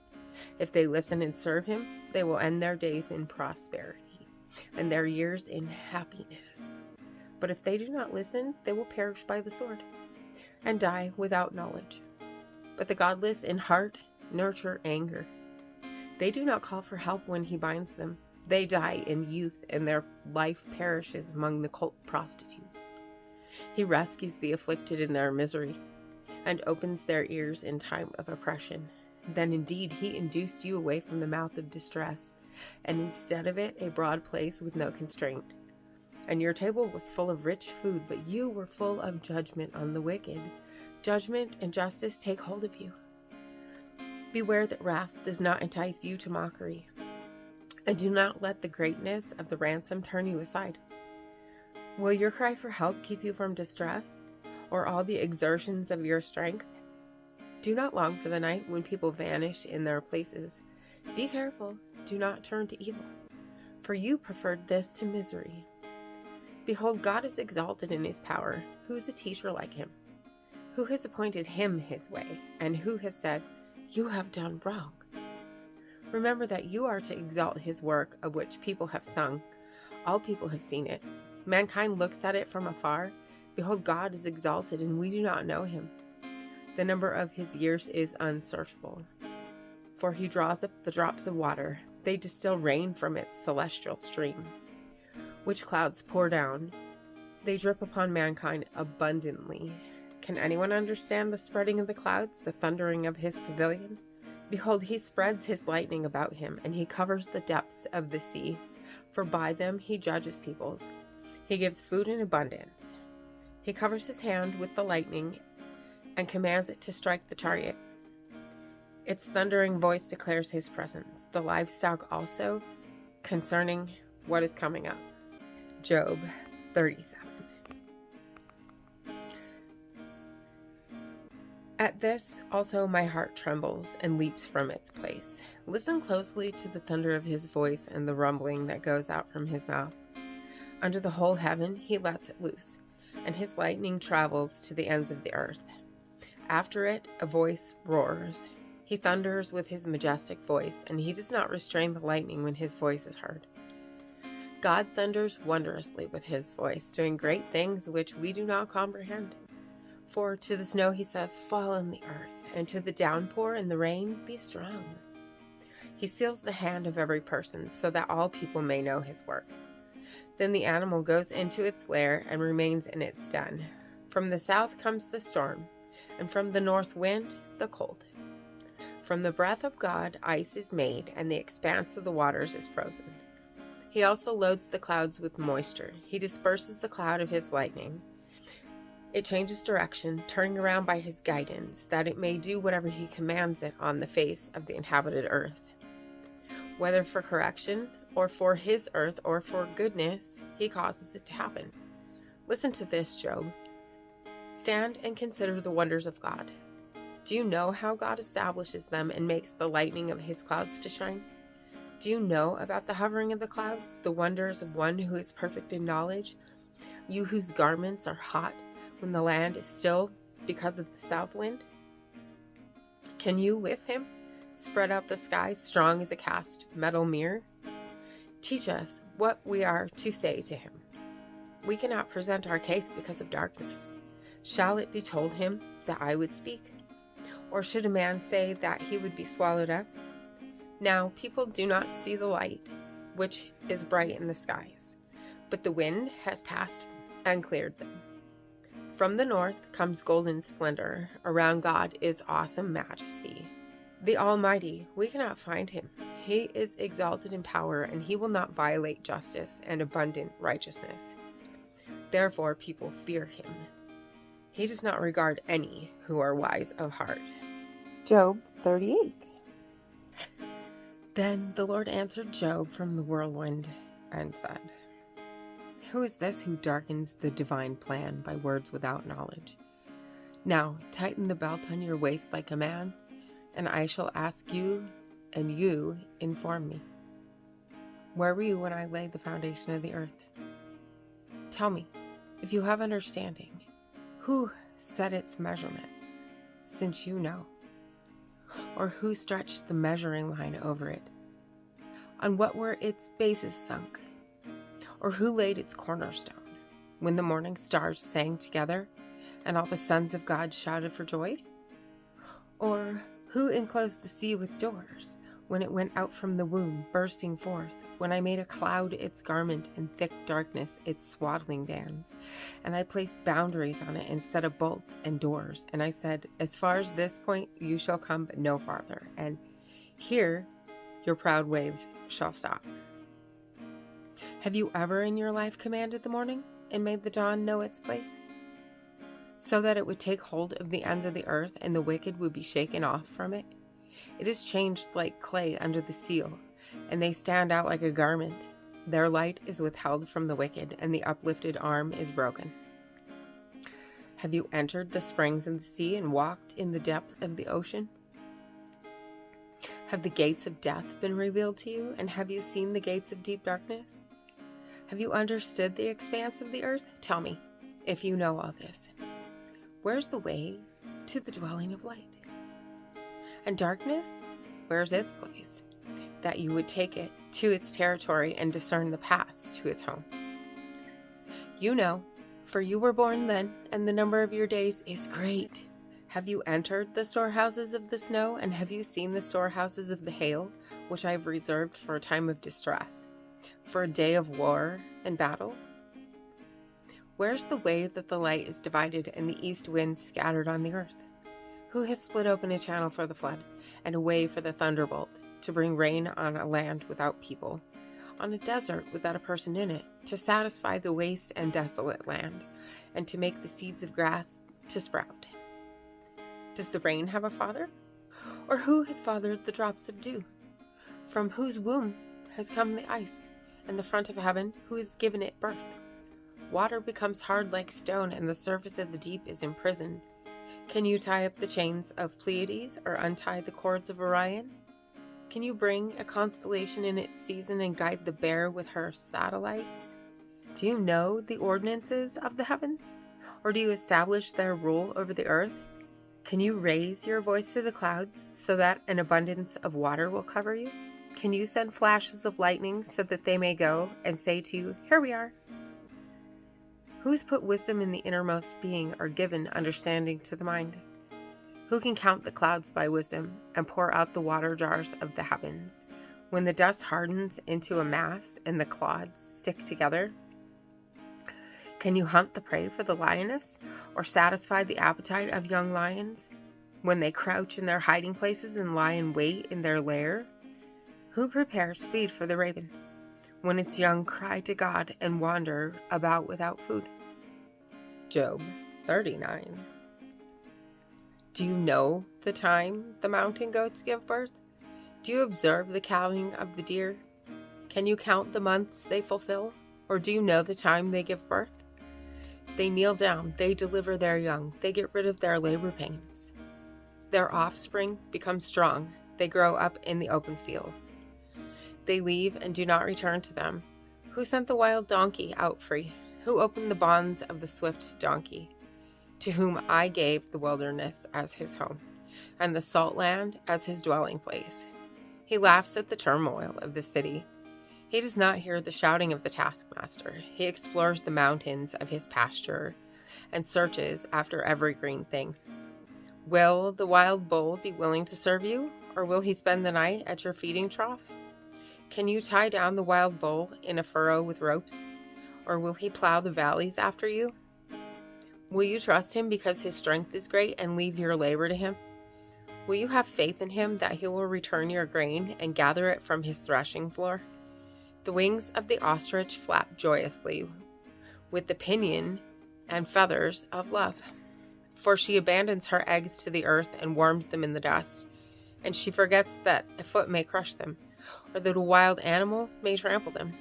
If they listen and serve him, they will end their days in prosperity, and their years in happiness. But if they do not listen, they will perish by the sword, and die without knowledge. But the godless in heart nurture anger. They do not call for help when he binds them. They die in youth, and their life perishes among the cult prostitutes. He rescues the afflicted in their misery, and opens their ears in time of oppression. Then indeed he induced you away from the mouth of distress, and instead of it a broad place with no constraint. And your table was full of rich food, but you were full of judgment on the wicked. Judgment and justice take hold of you. Beware that wrath does not entice you to mockery, and do not let the greatness of the ransom turn you aside. Will your cry for help keep you from distress, or all the exertions of your strength? Do not long for the night when people vanish in their places. Be careful, do not turn to evil, for you preferred this to misery. Behold, God is exalted in his power. Who is a teacher like him? Who has appointed him his way, and who has said, you have done wrong? Remember that you are to exalt his work, of which people have sung. All people have seen it. Mankind looks at it from afar. Behold, God is exalted, and we do not know him. The number of his years is unsearchable. For he draws up the drops of water. They distill rain from its celestial stream, which clouds pour down. They drip upon mankind abundantly. Can anyone understand the spreading of the clouds, the thundering of his pavilion? Behold, he spreads his lightning about him, and he covers the depths of the sea. For by them he judges peoples. He gives food in abundance. He covers his hand with the lightning, and commands it to strike the chariot. Its thundering voice declares his presence, the livestock also, concerning what is coming up. Job 37. At this also my heart trembles and leaps from its place. Listen closely to the thunder of his voice and the rumbling that goes out from his mouth. Under the whole heaven he lets it loose, and his lightning travels to the ends of the earth. After it a voice roars. He thunders with his majestic voice, and he does not restrain the lightning when his voice is heard. God thunders wondrously with his voice, doing great things which we do not comprehend. For to the snow he says, fall on the earth, and to the downpour and the rain, be strong. He seals the hand of every person, so that all people may know his work. Then the animal goes into its lair and remains in its den. From the south comes the storm, and from the north wind, the cold. From the breath of God ice is made, and the expanse of the waters is frozen. He also loads the clouds with moisture. He disperses the cloud of his lightning. It changes direction, turning around by his guidance, that it may do whatever he commands it on the face of the inhabited earth. Whether for correction, or for his earth, or for goodness, he causes it to happen. Listen to this, Job. Stand and consider the wonders of God. Do you know how God establishes them and makes the lightning of his clouds to shine? Do you know about the hovering of the clouds, the wonders of one who is perfect in knowledge? You whose garments are hot when the land is still because of the south wind? Can you with him spread out the sky strong as a cast metal mirror? Teach us what we are to say to him. We cannot present our case because of darkness. Shall it be told him that I would speak? Or should a man say that he would be swallowed up? Now people do not see the light, which is bright in the skies, but the wind has passed and cleared them. From the north comes golden splendor. Around God is awesome majesty. The Almighty, we cannot find him. He is exalted in power, and he will not violate justice and abundant righteousness. Therefore people fear him. He does not regard any who are wise of heart. Job 38. Then the Lord answered Job from the whirlwind and said, who is this who darkens the divine plan by words without knowledge? Now tighten the belt on your waist like a man, and I shall ask you, and you inform me. Where were you when I laid the foundation of the earth? Tell me, if you have understanding, who set its measurements, since you know? Or who stretched the measuring line over it? On what were its bases sunk? Or who laid its cornerstone, when the morning stars sang together, and all the sons of God shouted for joy? Or who enclosed the sea with doors, when it went out from the womb, bursting forth, when I made a cloud its garment, and thick darkness its swaddling bands? And I placed boundaries on it, and set a bolt and doors. And I said, as far as this point you shall come, but no farther. And here your proud waves shall stop. Have you ever in your life commanded the morning, and made the dawn know its place? So that it would take hold of the ends of the earth, and the wicked would be shaken off from it? It is changed like clay under the seal, and they stand out like a garment. Their light is withheld from the wicked, and the uplifted arm is broken. Have you entered the springs of the sea, and walked in the depth of the ocean? Have the gates of death been revealed to you, and have you seen the gates of deep darkness? Have you understood the expanse of the earth? Tell me, if you know all this. Where's the way to the dwelling of light? And darkness, where's its place? That you would take it to its territory and discern the paths to its home. You know, for you were born then, and the number of your days is great. Have you entered the storehouses of the snow, and have you seen the storehouses of the hail, which I have reserved for a time of distress, for a day of war and battle? Where's the way that the light is divided and the east wind scattered on the earth? Who has split open a channel for the flood, and a way for the thunderbolt, to bring rain on a land without people, on a desert without a person in it, to satisfy the waste and desolate land, and to make the seeds of grass to sprout? Does the rain have a father? Or who has fathered the drops of dew? From whose womb has come the ice, and the front of heaven, who has given it birth? Water becomes hard like stone, and the surface of the deep is imprisoned. Can you tie up the chains of Pleiades, or untie the cords of Orion? Can you bring a constellation in its season and guide the bear with her satellites? Do you know the ordinances of the heavens? Or do you establish their rule over the earth? Can you raise your voice to the clouds so that an abundance of water will cover you? Can you send flashes of lightning so that they may go and say to you, 'Here we are'? Who's put wisdom in the innermost being or given understanding to the mind? Who can count the clouds by wisdom and pour out the water jars of the heavens? When the dust hardens into a mass and the clods stick together? Can you hunt the prey for the lioness or satisfy the appetite of young lions when they crouch in their hiding places and lie in wait in their lair? Who prepares feed for the raven when its young cry to God and wander about without food? Job 39. Do you know the time the mountain goats give birth? Do you observe the calving of the deer? Can you count the months they fulfill? Or do you know the time they give birth? They kneel down, they deliver their young, they get rid of their labor pains. Their offspring become strong, they grow up in the open field. They leave and do not return to them. Who sent the wild donkey out free? Who opened the bonds of the swift donkey? To whom I gave the wilderness as his home, and the salt land as his dwelling place. He laughs at the turmoil of the city. He does not hear the shouting of the taskmaster. He explores the mountains of his pasture and searches after every green thing. Will the wild bull be willing to serve you, or will he spend the night at your feeding trough? Can you tie down the wild bull in a furrow with ropes, or will he plow the valleys after you? Will you trust him because his strength is great and leave your labor to him? Will you have faith in him that he will return your grain and gather it from his threshing floor? The wings of the ostrich flap joyously with the pinion and feathers of love. For she abandons her eggs to the earth and warms them in the dust, and she forgets that a foot may crush them, or that a wild animal may trample them.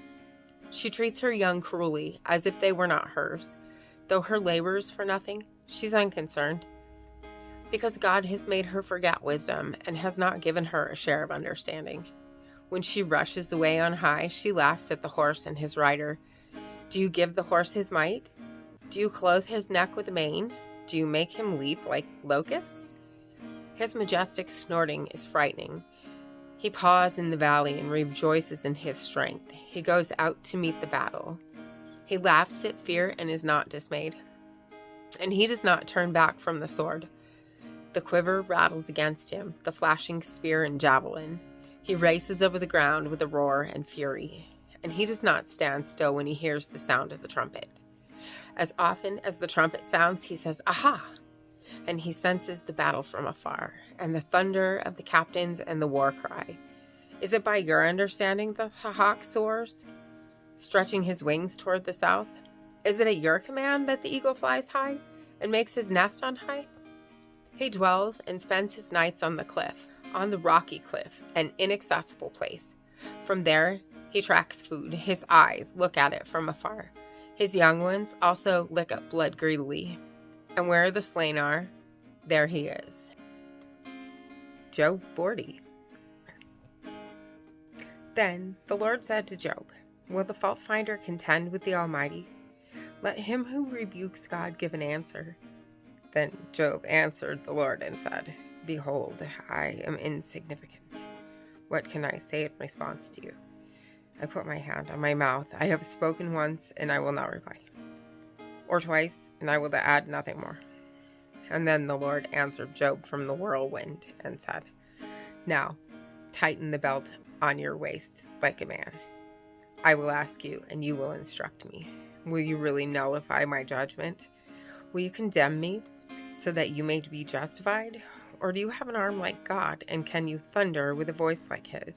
She treats her young cruelly, as if they were not hers. Though her labors for nothing, she's unconcerned, because God has made her forget wisdom and has not given her a share of understanding. When she rushes away on high, she laughs at the horse and his rider. Do you give the horse his might? Do you clothe his neck with a mane? Do you make him leap like locusts? His majestic snorting is frightening. He paws in the valley and rejoices in his strength. He goes out to meet the battle. He laughs at fear and is not dismayed. And he does not turn back from the sword. The quiver rattles against him, the flashing spear and javelin. He races over the ground with a roar and fury. And he does not stand still when he hears the sound of the trumpet. As often as the trumpet sounds, he says, "Aha!" And he senses the battle from afar, and the thunder of the captains and the war cry. Is it by your understanding that the hawk soars, stretching his wings toward the south? Is it at your command that the eagle flies high and makes his nest on high? He dwells and spends his nights on the cliff, on the rocky cliff, an inaccessible place. From there he tracks food. His eyes look at it from afar. His young ones also lick up blood greedily. And where the slain are, there he is. Job 40. Then the Lord said to Job, will the fault finder contend with the Almighty? Let him who rebukes God give an answer. Then Job answered the Lord and said, behold, I am insignificant. What can I say in response to you? I put my hand on my mouth. I have spoken once, and I will not reply. Or twice, and I will add nothing more. And then the Lord answered Job from the whirlwind and said, now, tighten the belt on your waist like a man. I will ask you, and you will instruct me. Will you really nullify my judgment? Will you condemn me so that you may be justified? Or do you have an arm like God, and can you thunder with a voice like his?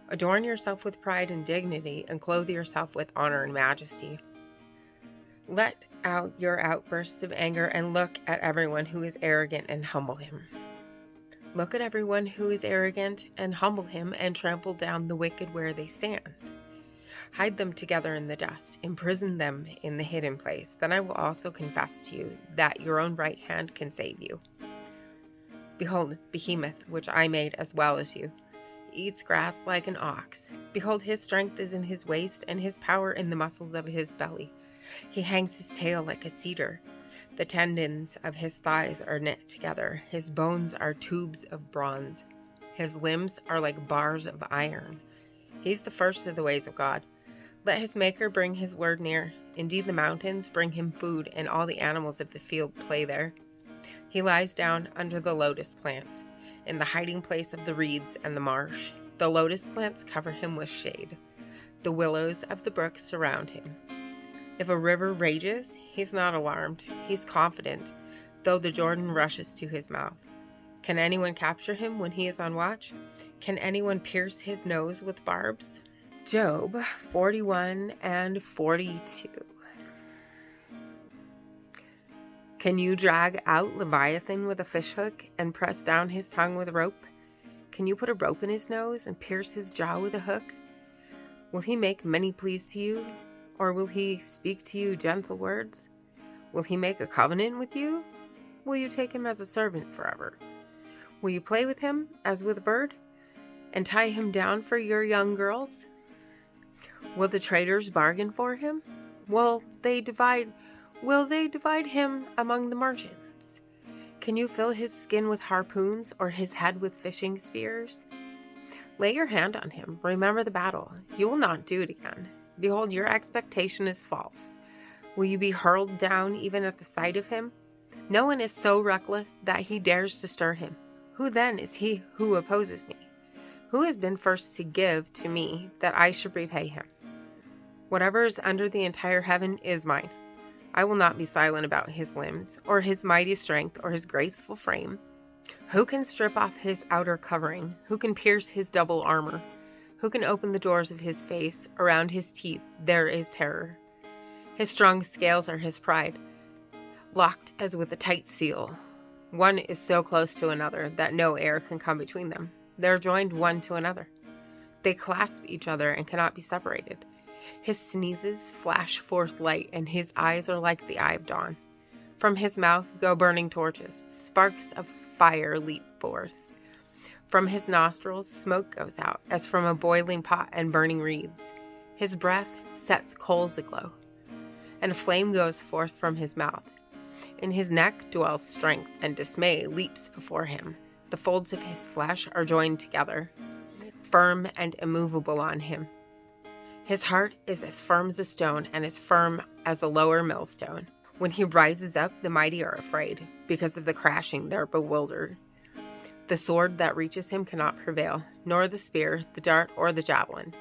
Adorn yourself with pride and dignity, and clothe yourself with honor and majesty. Let out your outbursts of anger, and look at everyone who is arrogant, and humble him. Look at everyone who is arrogant, and humble him, and trample down the wicked where they stand. Hide them together in the dust, imprison them in the hidden place. Then I will also confess to you that your own right hand can save you. Behold, Behemoth, which I made as well as you, eats grass like an ox. Behold, his strength is in his waist, and his power in the muscles of his belly. He hangs his tail like a cedar. The tendons of his thighs are knit together. His bones are tubes of bronze. His limbs are like bars of iron. He's the first of the ways of God. Let his maker bring his word near. Indeed, the mountains bring him food, and all the animals of the field play there. He lies down under the lotus plants, in the hiding place of the reeds and the marsh. The lotus plants cover him with shade. The willows of the brook surround him. If a river rages, he's not alarmed. He's confident, though the Jordan rushes to his mouth. Can anyone capture him when he is on watch? Can anyone pierce his nose with barbs? Job 41 and 42. Can you drag out Leviathan with a fishhook and press down his tongue with a rope? Can you put a rope in his nose and pierce his jaw with a hook? Will he make many pleas to you, or will he speak to you gentle words? Will he make a covenant with you? Will you take him as a servant forever? Will you play with him as with a bird, and tie him down for your young girls? Will the traders bargain for him? Will they divide him among the merchants? Can you fill his skin with harpoons, or his head with fishing spears? Lay your hand on him. Remember the battle. You will not do it again. Behold, your expectation is false. Will you be hurled down even at the sight of him? No one is so reckless that he dares to stir him. Who then is he who opposes me? Who has been first to give to me that I should repay him? Whatever is under the entire heaven is mine. I will not be silent about his limbs, or his mighty strength, or his graceful frame. Who can strip off his outer covering? Who can pierce his double armor? Who can open the doors of his face? Around his teeth there is terror. His strong scales are his pride, locked as with a tight seal. One is so close to another that no air can come between them. They are joined one to another. They clasp each other and cannot be separated. His sneezes flash forth light, and his eyes are like the eye of dawn. From his mouth go burning torches. Sparks of fire leap forth. From his nostrils smoke goes out, as from a boiling pot and burning reeds. His breath sets coals aglow, and a flame goes forth from his mouth. In his neck dwells strength, and dismay leaps before him. The folds of his flesh are joined together, firm and immovable on him. His heart is as firm as a stone, and as firm as a lower millstone. When he rises up, the mighty are afraid. Because of the crashing, they're bewildered. The sword that reaches him cannot prevail, nor the spear, the dart, or the javelin.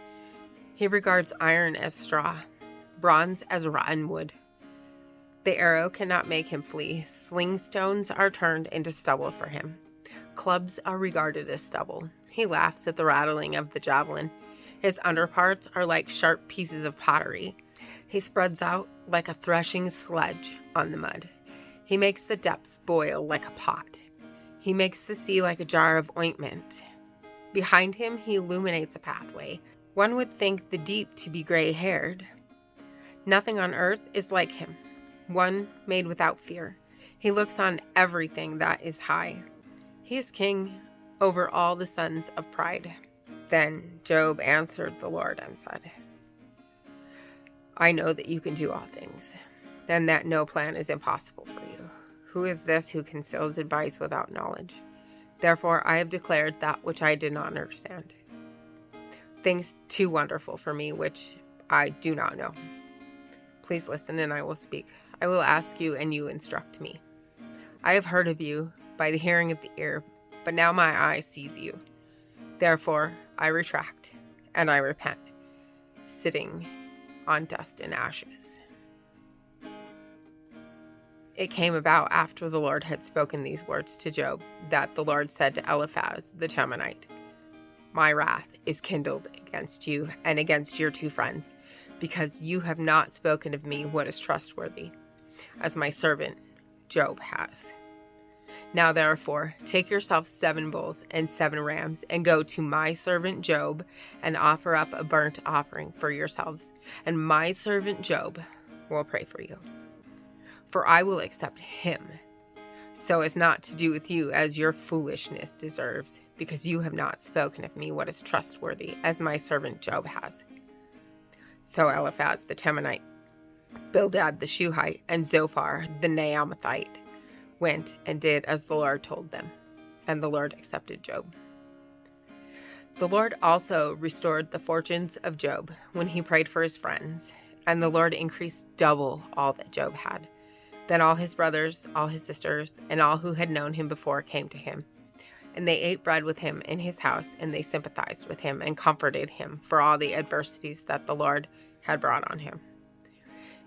He regards iron as straw, bronze as rotten wood. The arrow cannot make him flee. Sling stones are turned into stubble for him. Clubs are regarded as stubble. He laughs at the rattling of the javelin. His underparts are like sharp pieces of pottery. He spreads out like a threshing sledge on the mud. He makes the depths boil like a pot. He makes the sea like a jar of ointment. Behind him he illuminates a pathway. One would think the deep to be gray-haired. Nothing on earth is like him, one made without fear. He looks on everything that is high. He is king over all the sons of pride. Then Job answered the Lord and said, I know that you can do all things, and that no plan is impossible for you. Who is this who conceals advice without knowledge? Therefore I have declared that which I did not understand, things too wonderful for me which I do not know. Please listen, and I will speak. I will ask you, and you instruct me. I have heard of you by the hearing of the ear, but now my eye sees you. Therefore I retract, and I repent, sitting on dust and ashes. It came about after the Lord had spoken these words to Job, that the Lord said to Eliphaz the Temanite, My wrath is kindled against you and against your two friends, because you have not spoken of me what is trustworthy, as my servant Job has. Now therefore, take yourself 7 bulls and 7 rams, and go to my servant Job, and offer up a burnt offering for yourselves, and my servant Job will pray for you. For I will accept him, so as not to do with you as your foolishness deserves, because you have not spoken of me what is trustworthy, as my servant Job has. So Eliphaz the Temanite, Bildad the Shuhite, and Zophar the Naamathite went and did as the Lord told them, and the Lord accepted Job. The Lord also restored the fortunes of Job when he prayed for his friends, and the Lord increased double all that Job had. Then all his brothers, all his sisters, and all who had known him before came to him. And they ate bread with him in his house, and they sympathized with him and comforted him for all the adversities that the Lord had brought on him.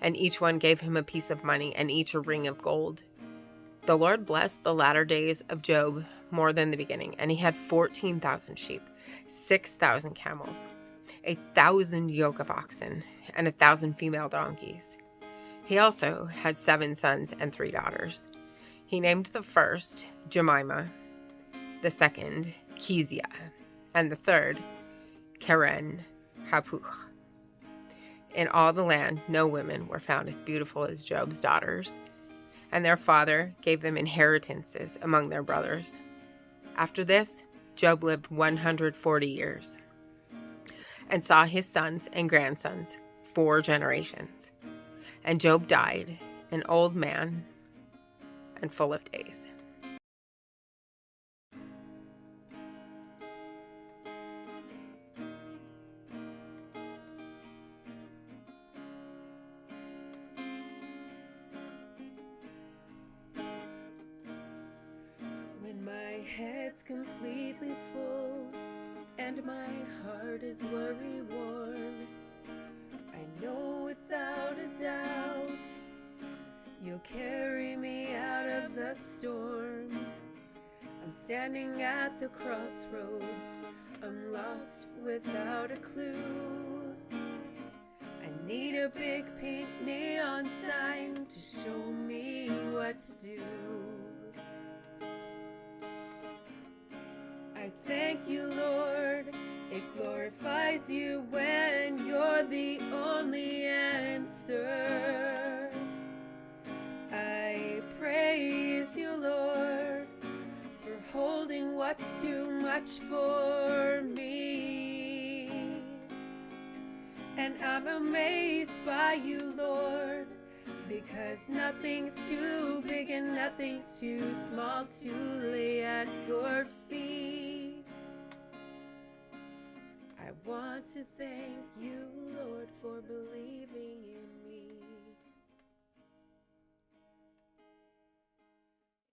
And each one gave him a piece of money, and each a ring of gold. The Lord blessed the latter days of Job more than the beginning, and he had 14,000 sheep, 6,000 camels, 1,000 yoke of oxen, and 1,000 female donkeys. He also had 7 sons and 3 daughters. He named the first Jemimah, the second Kezia, and the third Keren Hapuch. In all the land, no women were found as beautiful as Job's daughters, and their father gave them inheritances among their brothers. After this, Job lived 140 years and saw his sons and grandsons 4 generations. And Job died, an old man and full of days. When my head's completely full and my heart is worry-worn, I know without a doubt you'll carry me out of the storm. I'm standing at the crossroads, I'm lost without a clue. I need a big pink neon sign to show me what to do. I thank you, Lord, it glorifies you when you're the only answer. I praise you, Lord, for holding what's too much for me. And I'm amazed by you, Lord, because nothing's too big and nothing's too small to lay at your feet. I want to thank you, Lord.